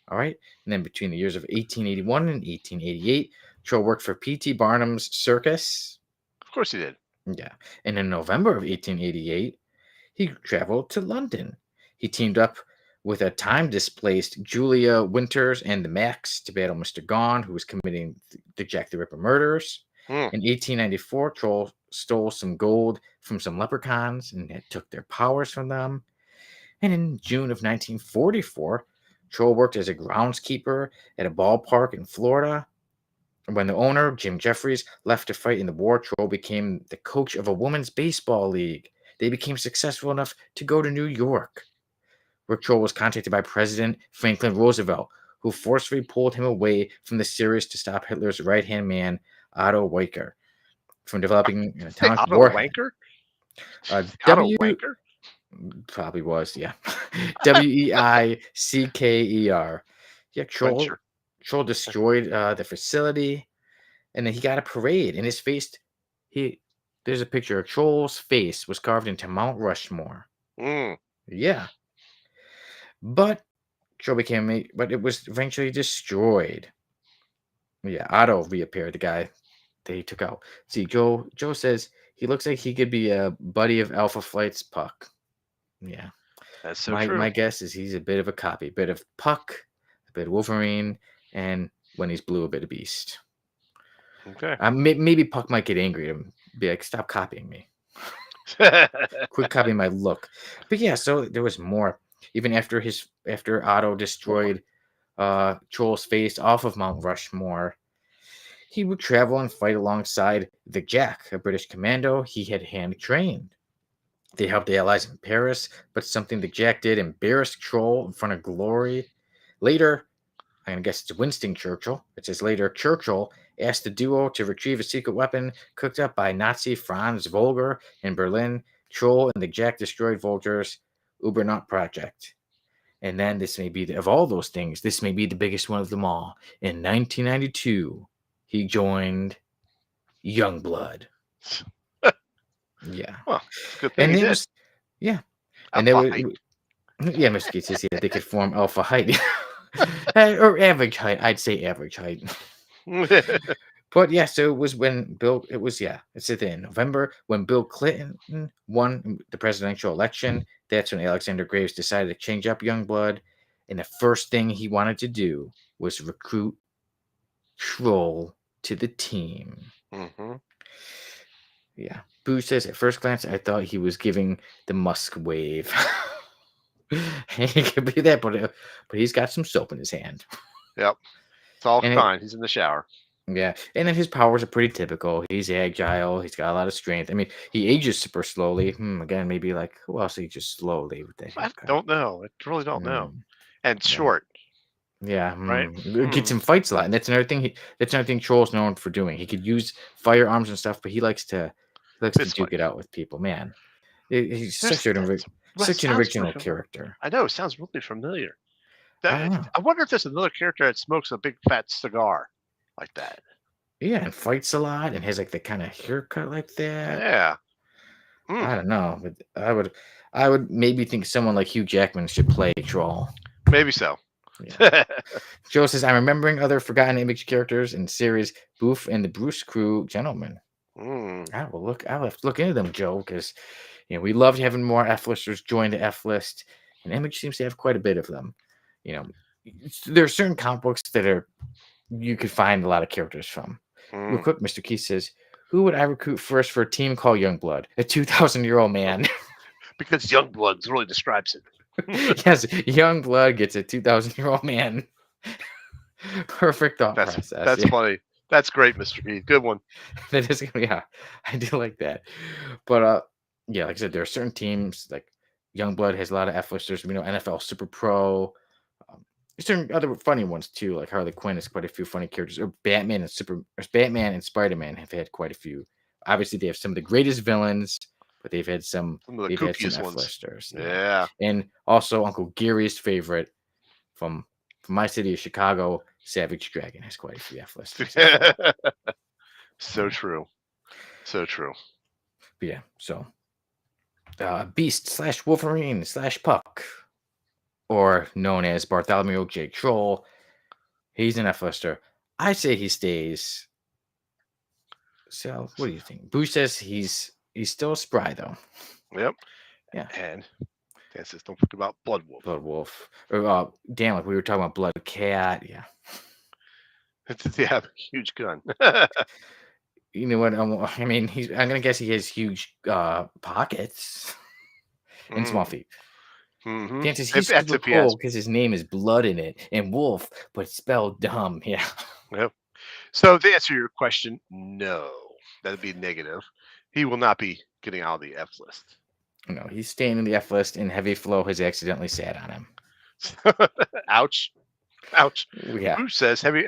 All right. And then between the years of 1881 and 1888, Troll worked for P.T. Barnum's Circus. of course he did. Yeah. And in November of 1888, he traveled to London. He teamed up with a time displaced Julia Winters and the Max to battle Mr. Gone, who was committing the Jack the Ripper murders. Mm. In 1894, Troll stole some gold from some leprechauns and it took their powers from them. And in June of 1944, Troll worked as a groundskeeper at a ballpark in Florida. When the owner, Jim Jeffries, left to fight in the war, Troll became the coach of a women's baseball league. They became successful enough to go to New York, where Troll was contacted by President Franklin Roosevelt, who forcefully pulled him away from the series to stop Hitler's right-hand man, Otto Weicker, from developing an Say atomic Otto warhead. Wanker? Otto W Wanker? probably was, yeah. Weicker. Yeah, Troll, Quencher. Troll destroyed the facility. And then he got a parade, and his face, he there's a picture of Troll's face was carved into Mount Rushmore. Mm. Yeah, but but it was eventually destroyed. Yeah, Otto reappeared, the guy that he took out. See, Joe says he looks like he could be a buddy of Alpha Flight's Puck. Yeah, That's so my true. guess is he's a bit of a copy, a bit of Puck, a bit of Wolverine, and when he's blue, a bit of Beast. Okay. Maybe Puck might get angry and be like, "Stop copying me." Quit copying my look. But yeah, so there was more. Even after Otto destroyed Troll's face off of Mount Rushmore, he would travel and fight alongside the Jack, a British commando he had hand trained. They helped the Allies in Paris, but something the Jack did embarrassed Troll in front of glory. Later, I guess it's Winston Churchill. It says later Churchill asked the duo to retrieve a secret weapon cooked up by Nazi Franz Volger in Berlin. Troll and the Jack destroyed Volger's Ubernaut project. And then this may be, of all those things, this may be the biggest one of them all. In 1992, he joined Youngblood. Yeah. Well, it's a good thing And he it did. was, yeah. And Alpha there was, height. yeah, Mr. Gates says, yeah, they could form alpha height. Or average height. I'd say average height. But yeah, so it was when it's in November when Bill Clinton won the presidential election. That's when Alexander Graves decided to change up Youngblood. And the first thing he wanted to do was recruit Troll to the team. Mm-hmm. Yeah. Boo says, at first glance, I thought he was giving the Musk wave. He could be that, but he's got some soap in his hand. Yep. It's all And fine. He's in the shower. yeah, and then his powers are pretty typical. He's agile. He's got a lot of strength. I mean, he ages super slowly. Again, maybe like who else ages slowly with that I haircut? don't know. I really don't know. And Yeah, short, yeah. right? It gets him fights a lot, and that's another thing. That's another thing Troll's known for doing. He could use firearms and stuff, but he likes to Fist duke fight. it out with people. Man, he's That such an sounds original familiar. character. I know. It sounds really familiar. I don't know. I wonder if there's another character that smokes a big fat cigar like that. Yeah, and fights a lot, and has like the kind of haircut like that. Yeah. Mm, I don't know, but I would maybe think someone like Hugh Jackman should play Troll. maybe so. Yeah. Joe says, I'm remembering other forgotten image characters in series Boof and the Bruce Crew Gentlemen. Mm. I'll have to look into them, Joe, because we loved having more F-listers join the F-list, and Image seems to have quite a bit of them. There are certain comic books that you could find a lot of characters from. Real quick, Mr. Keith says, who would I recruit first for a team called Youngblood? A 2,000-year-old man. Because Youngblood really describes it. Yes, Youngblood gets a 2,000-year-old man. Perfect thought process. That's funny. That's great, Mr. Keith. Good one. That is, yeah, I do like that. But yeah, like I said, there are certain teams like Youngblood has a lot of F-listers. We know NFL Super Pro. Certain other funny ones too, like Harley Quinn has quite a few funny characters. Or Batman and Spider-Man have had quite a few. Obviously, they have some of the greatest villains, but they've had some of the F ones. listers. Yeah. And also Uncle Gary's favorite from my city of Chicago, Savage Dragon has quite a few F listers. So true. So true. But yeah, so Beast / Wolverine / Puck, or known as Bartholomew J. Troll. He's an F-lister. I say he stays So, what do you think? Boo says he's still spry though. Yep. Yeah, And Dan says, don't forget about Blood Wolf. Blood Wolf. Or damn, like we were talking about Blood Cat. Yeah. They have a huge gun. You know what? I mean, I'm gonna guess he has huge pockets and small feet. Mm-hmm. Dan says he's That's super if he has. cool because his name is Blood in it and Wolf, but it's spelled dumb. Yeah. Yep. So to answer your question, no, that'd be negative. He will not be getting out of the F list. No, he's staying in the F list, and Heavy Flow has accidentally sat on him. Ouch. Ouch. Yeah, Bruce says Savage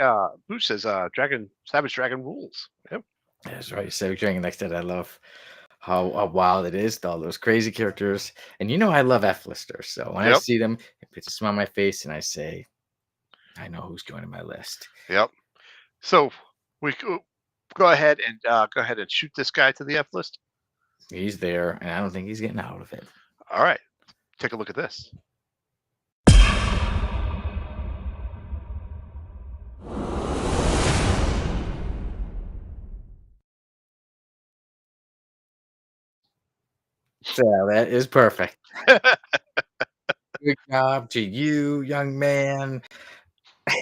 Dragon rules. Yep. that's right. Civic Dragon next to that. I love how wild it is, all those crazy characters. And you know I love F listers. So when I Yep. see them, it puts a smile on my face and I say, I know who's joining my list. Yep. So we go ahead and shoot this guy to the F list. He's there, and I don't think he's getting out of it. All right. Take a look at this. So that is perfect. Good job to you, young man.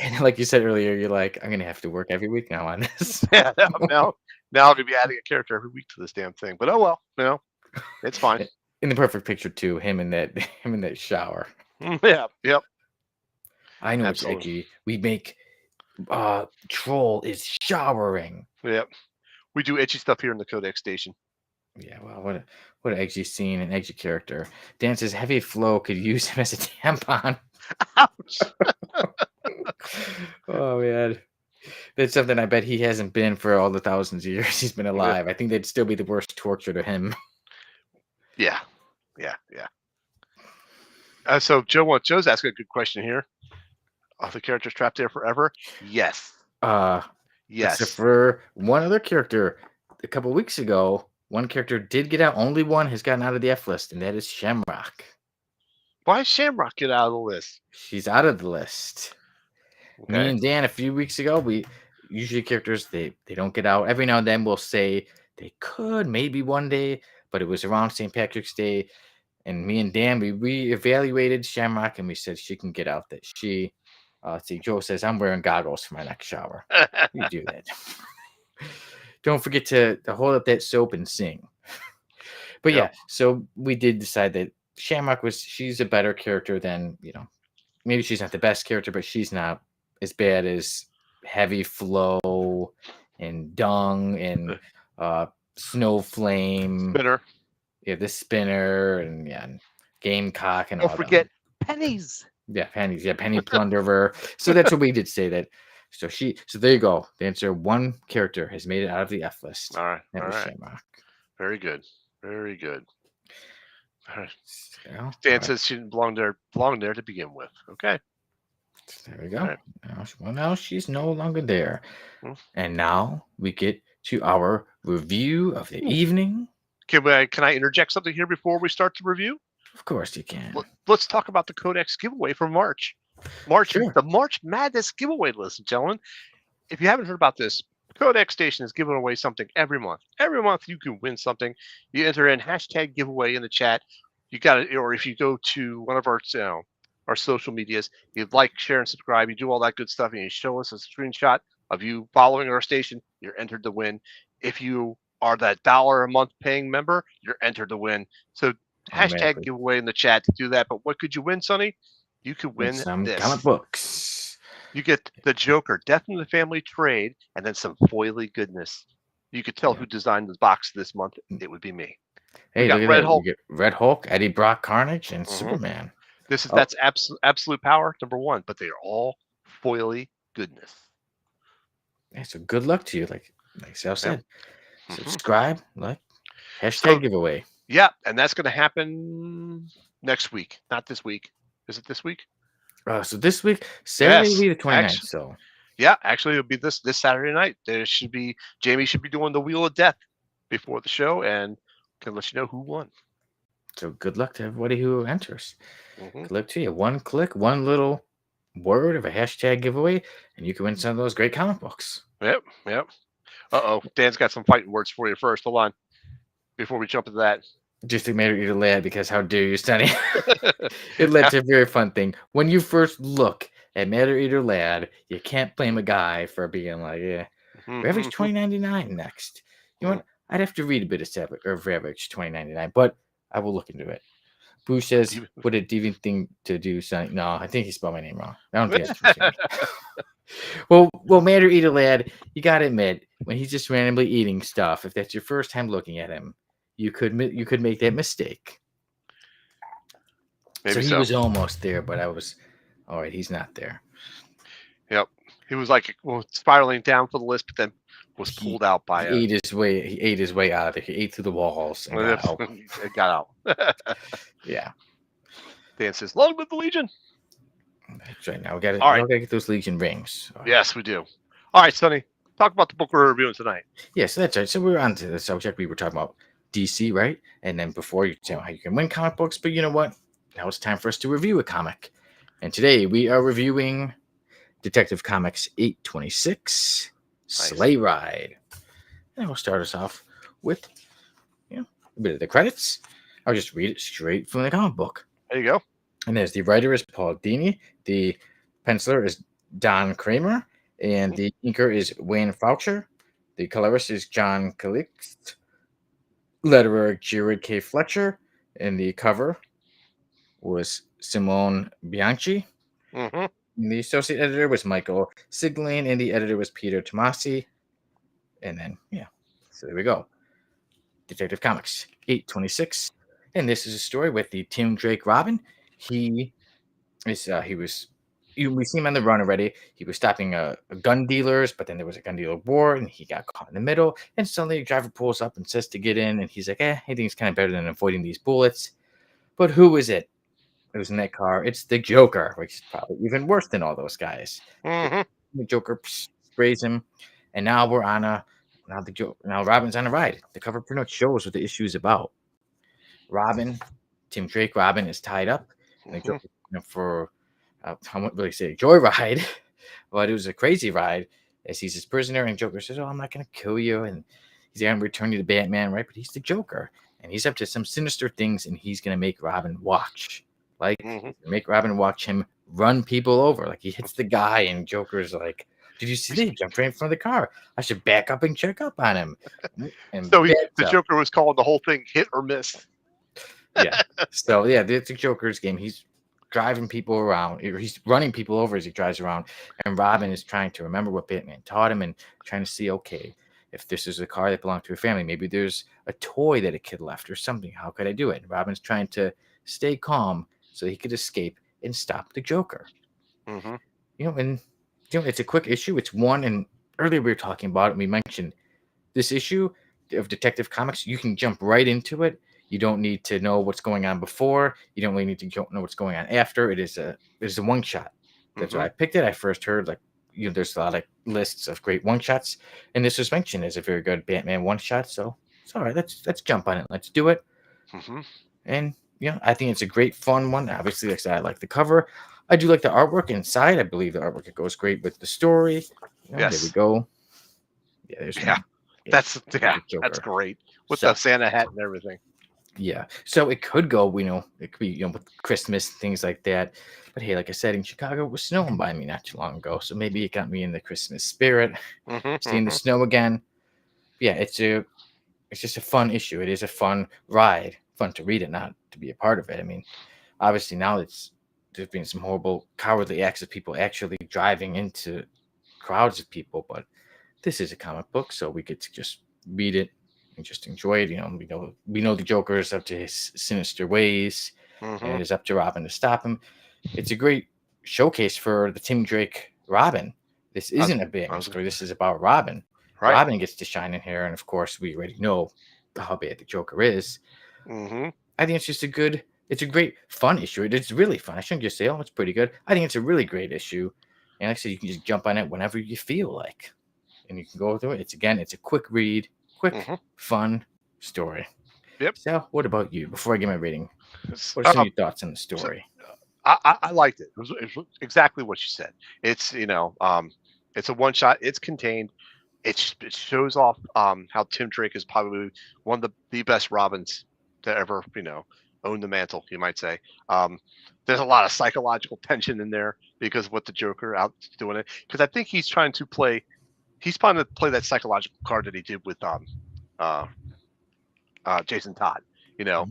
And like you said earlier, you're like, I'm gonna have to work every week now on this. Yeah, now I'm gonna be adding a character every week to this damn thing. But oh well, it's fine. In the perfect picture too, him in that shower. Yeah, yep. I know Absolutely. it's edgy. We make Troll is showering. Yep. We do edgy stuff here in the Codex Station. Yeah, well, what an edgy scene and edgy character. Dan says Heavy Flow could use him as a tampon. Ouch. Oh man. That's something I bet he hasn't been for all the thousands of years he's been alive. I think that'd still be the worst torture to him. Yeah. So Joe's asking a good question here. Are the characters trapped there forever? Yes. Yes. Except for one other character. A couple weeks ago, one character did get out. Only one has gotten out of the F list, and that is Shamrock. Why does Shamrock get out of the list? She's out of the list. Okay. Me and Dan a few weeks ago, we usually characters they don't get out. Every now and then we'll say they could maybe one day, but it was around St. Patrick's Day, and me and Dan we reevaluated Shamrock and we said she can get out. That she, let's see, Joe says I'm wearing goggles for my next shower. You do that. Don't forget to hold up that soap and sing. But Yep. yeah, so we did decide that Shamrock she's a better character than, maybe she's not the best character, but she's not as bad as Heavy Flow and Dung and Snow Flame. Spinner. Yeah, the Spinner and Gamecock and Don't all forget them. pennies. Yeah, pennies. Yeah, Penny Plunderer. So that's what we did say that. So there you go. The answer: one character has made it out of the F list. All right. That All was right. Shamrock. Very good. Very good. All right. So, Dan says she didn't belong there to begin with. Okay. There we go. Right. Now she's no longer there. Hmm. And now we get to our review of the evening. Can I interject something here before we start the review? Of course you can. Let's talk about the Codex giveaway for March. Sure. The March Madness giveaway, ladies and gentlemen. If you haven't heard about this, Codex Station is giving away something every month. Every month you can win something. You enter in hashtag giveaway in the chat. You got it, or if you go to one of our social medias, you like, share, and subscribe. You do all that good stuff, and you show us a screenshot of you following our station. You're entered to win. If you are that $1 a month paying member, you're entered to win. So hashtag giveaway in the chat to do that. But what could you win, Sonny? You could win some this. comic books. You get the Joker, Death in the Family trade, and then some foily goodness. You could tell who designed the box this month. It would be me. Hey, look at Red Hulk. You get Red Hulk, Eddie Brock, Carnage, and Superman. That's absolute power, number one, but they are all foily goodness. Yeah, so good luck to you, like Sal said. Subscribe, giveaway. Yeah, and that's going to happen next week, not this week. Is it this week? So this week, Saturday will be the 29th. So yeah, actually it'll be this Saturday night. Jamie should be doing the Wheel of Death before the show and can let you know who won. So good luck to everybody who enters. Good luck to you. One click, one little word of a hashtag giveaway, and you can win some of those great comic books. Yep. Uh-oh. Dan's got some fighting words for you first. Hold on. Before we jump into that. Just to make you lad because how dare you, Sonny? It led to a very fun thing. When you first look at Matter Eater Lad, you can't blame a guy for being like, yeah, Ravage 2099 next. You know what? I'd have to read a bit of Ravage 2099, but I will look into it. Bruce says, what a deviant thing to do, Sonny. No, I think he spelled my name wrong. I don't think that's true, Jamie. Well, Matter Eater Lad, you gotta admit, when he's just randomly eating stuff, if that's your first time looking at him, you could make that mistake. Maybe So he so. was almost there, but I was all right. He's not there. Yep. He was like spiraling down for the list, but then was He, pulled out by he ate his way. He ate his way out of it. He ate through the walls and got out. It got out. Yeah, Dan says, "Long live the Legion." that's right. Now we got All right. to get those Legion rings. Yes, we do. All right, Sonny. Talk about the book we're reviewing tonight. Yeah, so that's right. So we're on to the subject. We were talking about DC, right? And then before you tell how you can win comic books, but you know what? Now it's time for us to review a comic. And today we are reviewing Detective Comics 826, Slayride. And we'll start us off with a bit of the credits. I'll just read it straight from the comic book. There you go. And there's the writer is Paul Dini, the penciler is Don Kramer, and the inker is Wayne Foucher. The colorist is John Calix, letterer Jared K. Fletcher, and the cover was Simone Bianchi. Mm-hmm. And the associate editor was Michael Siglain, and the editor was Peter Tomasi. And then, so there we go. Detective Comics 826. And this is a story with the Tim Drake Robin. We see him on the run already. He was stopping a gun dealers, but then there was a gun dealer war, and he got caught in the middle. And suddenly a driver pulls up and says to get in, and he's like, I think it's kind of better than avoiding these bullets. But who is it? It was in that car. It's the Joker, which is probably even worse than all those guys. Mm-hmm. The Joker sprays him, and now we're on now Robin's on a ride. The cover pretty much shows what the issue is about. Tim Drake Robin is tied up for I won't really say joyride, but it was a crazy ride as he's his prisoner, and Joker says, I'm not going to kill you, and he's going to return you to Batman, right? But he's the Joker, and he's up to some sinister things, and he's going to make Robin watch. Make Robin watch him run people over. Like, he hits the guy, and Joker's like, did you see that? He jumped right in front of the car. I should back up and check up on him. And so the Joker was calling the whole thing hit or miss. Yeah. So, it's a Joker's game. He's driving people around. He's running people over as he drives around. And Robin is trying to remember what Batman taught him and trying to see, okay, if this is a car that belonged to a family, maybe there's a toy that a kid left or something. How could I do it? And Robin's trying to stay calm so he could escape and stop the Joker. Mm-hmm. It's a quick issue. It's one, and earlier we were talking about it, and we mentioned this issue of Detective Comics. You can jump right into it. You don't need to know what's going on before. You don't really need to know what's going on after. It is a one shot. That's why I picked it. I first heard there's a lot of lists of great one shots, and this was mentioned as a very good Batman one shot. So it's all right. Let's jump on it. Let's do it. Mm-hmm. And I think it's a great fun one. Obviously, like I said, I like the cover. I do like the artwork inside. I believe the artwork goes great with the story. Yes. There we go. Yeah, that's great with the Santa hat and everything. Yeah, so it could go, it could be, with Christmas, things like that. But hey, like I said, in Chicago, it was snowing by me not too long ago, so maybe it got me in the Christmas spirit. Seeing the snow again. Yeah, it's just a fun issue. It is a fun ride, fun to read it, not to be a part of it. I mean, obviously now there's been some horrible, cowardly acts of people actually driving into crowds of people, but this is a comic book, so we get to just read it and just enjoy it. We know the Joker is up to his sinister ways, and it is up to Robin to stop him. It's a great showcase for the Tim Drake Robin. This isn't a Batman story. This is about Robin. Right. Robin gets to shine in here, and of course, we already know how bad the Joker is. I think it's just it's a great fun issue. It's really fun. I shouldn't just say, it's pretty good. I think it's a really great issue. And like I said, you can just jump on it whenever you feel like. And you can go through it. It's a quick read, fun story. Yep. So, what about you? Before I get my rating, what are some of your thoughts on the story? I liked it. It was exactly what you said. It's it's a one shot. It's contained. it shows off how Tim Drake is probably one of the best Robins to ever own the mantle, you might say. Um, there's a lot of psychological tension in there because of what the Joker out doing it, because I think he's trying to play that psychological card that he did with uh, Jason Todd. You know,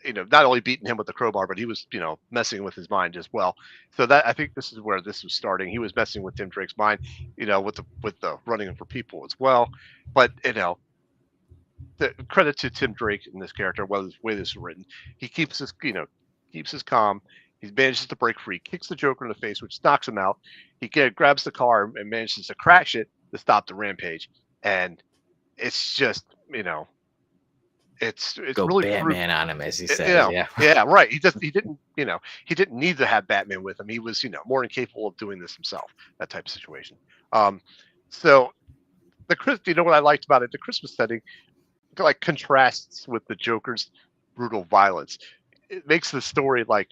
Mhm. not only beating him with the crowbar, but he was messing with his mind as well. So that I think this is where this was starting. He was messing with Tim Drake's mind, with the running for people as well. But the credit to Tim Drake in this character, well, the way this is written, he keeps his calm. He manages to break free, kicks the Joker in the face, which knocks him out. Grabs the car and manages to crash it to stop the rampage. And it's just, it's Go really proof. Batman on him, as he You says. know, Yeah. yeah, right. He didn't need to have Batman with him. He was, more than capable of doing this himself. That type of situation. Um, so what I liked about it? The Christmas setting, like, contrasts with the Joker's brutal violence. It makes the story like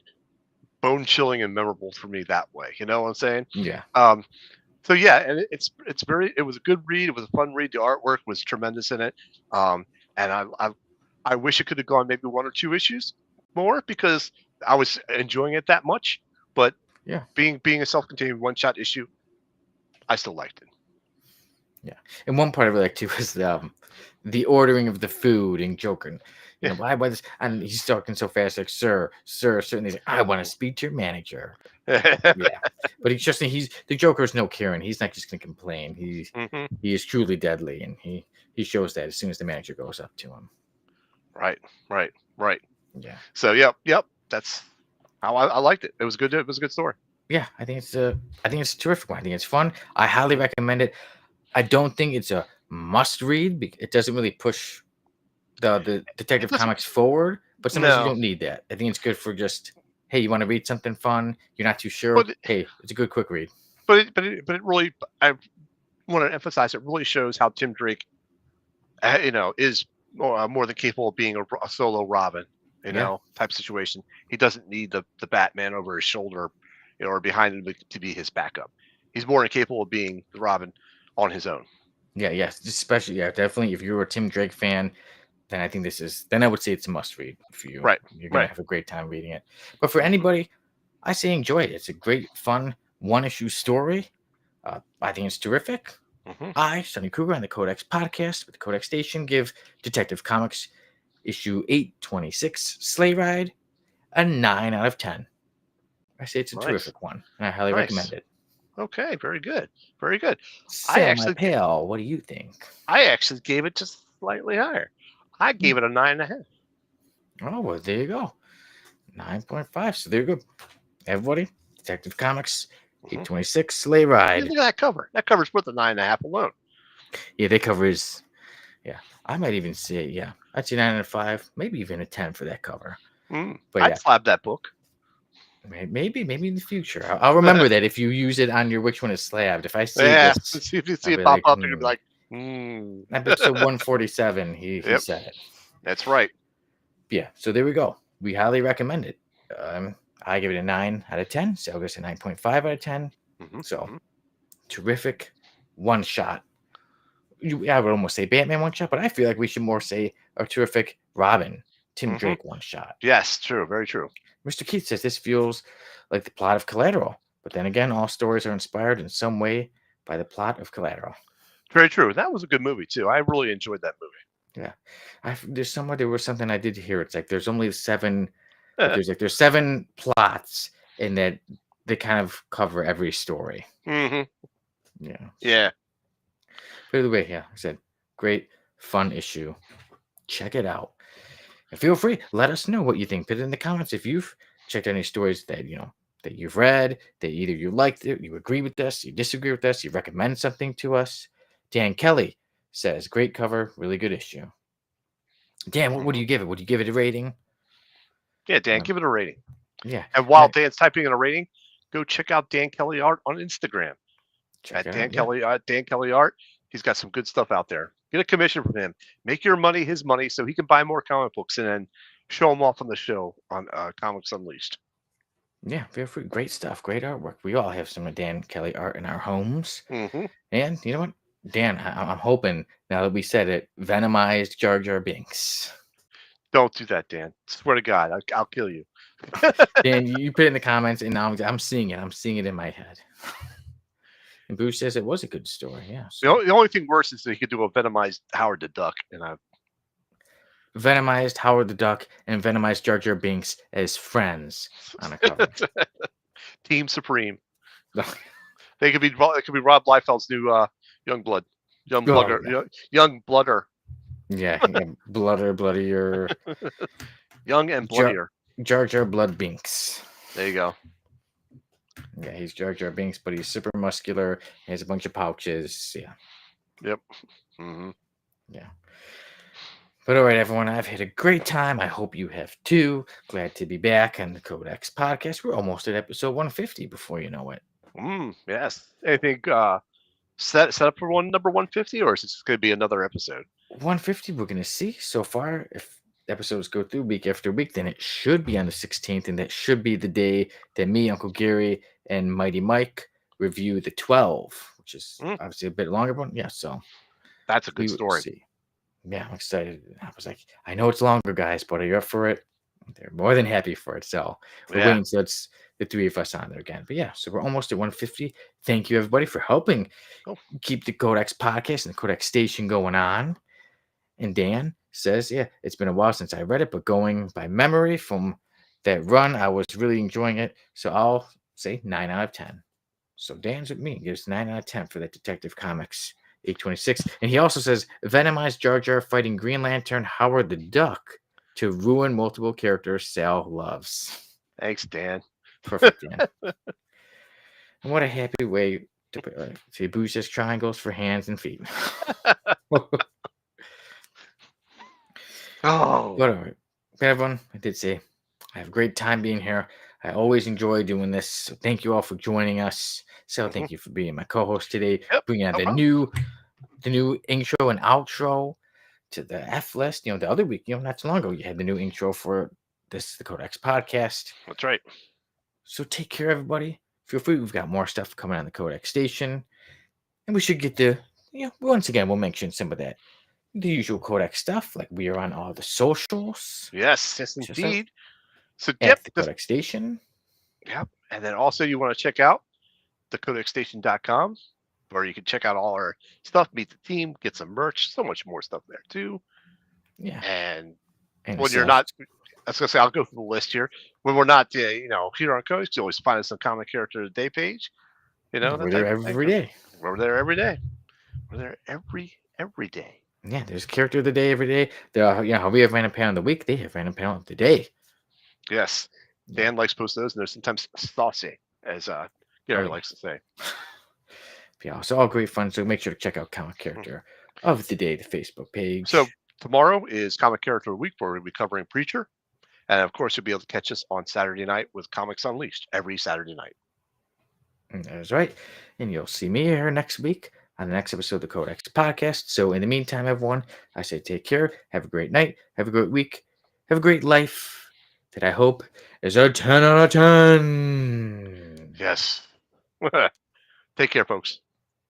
bone chilling and memorable for me that way. You know what I'm saying? Yeah. Um, so yeah, and it was a good read. It was a fun read. The artwork was tremendous in it. And I wish it could have gone maybe one or two issues more because I was enjoying it that much. But Yeah. being a self-contained one-shot issue, I still liked it. Yeah. And one part I really like too was the ordering of the food in Joker. Yeah. Why this? And he's talking so fast, like, sir, and he's like, I want to speak to your manager. Yeah. But he's the Joker's no Kieran. He's not just gonna complain. Hmm. He is truly deadly, and he shows that as soon as the manager goes up to him. Right. Yeah. So yep. That's how I liked it. It was good. It was a good story. Yeah, I think it's a terrific one. I think it's fun. I highly recommend it. I don't think it's a must read. It doesn't really push the It Detective doesn't. Comics forward, but sometimes you No, don't need that. I think it's good for just, hey, you want to read something fun, you're not too sure. but Hey, it's a good quick read. it really. I want to emphasize it really shows how Tim Drake, is more than capable of being a solo Robin, Yeah, type situation. He doesn't need the Batman over his shoulder, or behind him to be his backup. He's more than capable of being the Robin on his own. yeah, yes. Especially, yeah, definitely. If you're a Tim Drake fan, then I think then I would say it's a must read for you. Right, You're gonna right. have a great time reading it. But for Hmm. anybody, I say enjoy it. It's a great, fun one issue story. I think it's terrific. Hmm. I, Sonny Kruger, on the Codex podcast with the Codex Station, give Detective Comics issue 826 Slayride a 9 out of 10. I say it's a Nice, terrific one, and I highly recommend nice. it. Okay, very good, very good. I So, my actually, pal, what do you think? I actually gave it just slightly higher. I Hmm. gave it a 9.5. Oh, well, there you go. 9.5. So, there you go. Everybody, Detective Comics Mm-hmm. 826 Sleigh Ride. Look at that cover. That cover's worth a 9.5 alone. Yeah, they cover his. Yeah, I might even say, yeah, I'd say 9 out of 5, maybe even a 10 for that cover. But I'd yeah, slap that book. maybe in the future. I'll remember that if you use it on your Which One Is Slabbed. If I see Yeah, this, see if you I'll see it be pop like, up, you're gonna be like, episode 147, he Yep, said it. that's right. Yeah, so there we go. We highly recommend it. I give it a 9 out of 10. So I'll go to 9.5 out of 10. Hmm. So Hmm. terrific one shot. I would almost say Batman one shot, but I feel like we should more say a terrific Robin, Tim Hmm. Drake one shot. Yes, true, very true. Mr. Keith says this feels like the plot of Collateral, but then again, all stories are inspired in some way by the plot of Collateral. Very true. That was a good movie too. I really enjoyed that Yeah, there was something I did hear. It's like there's only 7, but movie. there's 7 plots in that they kind of cover every story. Hmm. Yeah. Yeah. By the way, yeah, I said great fun issue. Check it out. And feel free, let us know what you think. Put it in the comments if you've checked any stories that that you've read, that either you liked it, you agree with us, you disagree with us, you recommend something to us. Dan Kelly says, great cover, really good issue. Dan, what do Hmm. you give it? Would you give it a rating? Yeah, Dan, Um, give it a rating. yeah, And while Dan's typing in a rating, go check out Dan Kelly Art on Instagram check at it out. Yeah, Dan Kelly Art. He's got some good stuff out there. Get a commission from him. Make your money his money so he can buy more comic books and then show them off on the show on Comics Unleashed. yeah, feel free. Great stuff, great artwork. We all have some of Dan Kelly art in our homes. Hmm. And you know what? Dan, I'm hoping now that we said it, venomized Jar Jar Binks. Don't do that, Dan. Swear to God, I'll kill you. Dan, you put it in the comments, and now I'm seeing it. I'm seeing it in my head. And Bruce says it was a good story. Yeah. So The only thing worse is that he could do a venomized Howard the Duck, and I venomized Howard the Duck and venomized Jar Jar Binks as friends on a cover. Team Supreme. They could be. It could be Rob Liefeld's new young blood, young blooder, yeah. young blooder, Yeah, bloodier. young and bloodier. Jar Jar Blood Binks. There you go. Yeah, he's Jar Jar Binks, but he's super muscular. He has a bunch of pouches. Yeah. Yep. Mm-hmm. Yeah. But all right, everyone, I've had a great time. I hope you have too. Glad to be back on the Codex podcast. We're almost at episode 150 before you know it. Yes. Anything set up for number 150, or is this going to be another episode? 150, we're going to see. So far, if episodes go through week after week, then it should be on the 16th, and that should be the day that me, Uncle Gary, and Mighty Mike review the 12, which is obviously a bit longer, but yeah, so that's a good story. See. Yeah, I'm excited. I was like, I know it's longer, guys, but are you up for it? They're more than happy for it. So we're waiting till it's the three of us on there again. But yeah, so we're almost at 150. Thank you, everybody, for helping keep the Codex podcast and the Codex station going on. And Dan says, yeah, it's been a while since I read it, but going by memory from that run, I was really enjoying it. So I'll say 9 out of 10. So Dan's with me. Gives 9 out of 10 for that Detective Comics 826. And he also says, venomized Jar Jar fighting Green Lantern Howard the Duck to ruin multiple characters Sal loves. Thanks, Dan. Perfect, Dan. And what a happy way to put it. See, Boo says triangles for hands and feet. Oh. But all right. But everyone, I did say I have a great time being here. I always enjoy doing this. So thank you all for joining us. So thank you for being my co-host today. Bringing out the new intro and outro to the F list. The other week, not too long ago, you had the new intro for the Codex podcast. That's right. So take care, everybody. Feel free. We've got more stuff coming on the Codex station, and we should get to once again we'll mention some of that. The usual Codex stuff, like we are on all the socials. Yes, indeed. So at the Codex Station. Yep. And then also you want to check out thecodexstation.com, where you can check out all our stuff, meet the team, get some merch, so much more stuff there too. Yeah. And when you're not, I was gonna say I'll go through the list here. When we're not, here on Codex, you always find us on Comic Character of the Day page. We're there every day. We're there every day. We're there every day. Yeah, there's character of the day every day. There are, how we have random panel of the week. They have random panel of the day. Yes, Dan likes to post those, and they're sometimes saucy, as Gary likes to say. Yeah, it's all great fun. So make sure to check out Comic Character of the Day, the Facebook page. So tomorrow is Comic Character of the Week, where we'll be covering Preacher, and of course you'll be able to catch us on Saturday night with Comics Unleashed every Saturday night. That's right, and you'll see me here next week on the next episode of the Codex podcast. So in the meantime, everyone, I say take care, have a great night, have a great week, have a great life that I hope is a 10 out of 10. Yes. Take care, folks.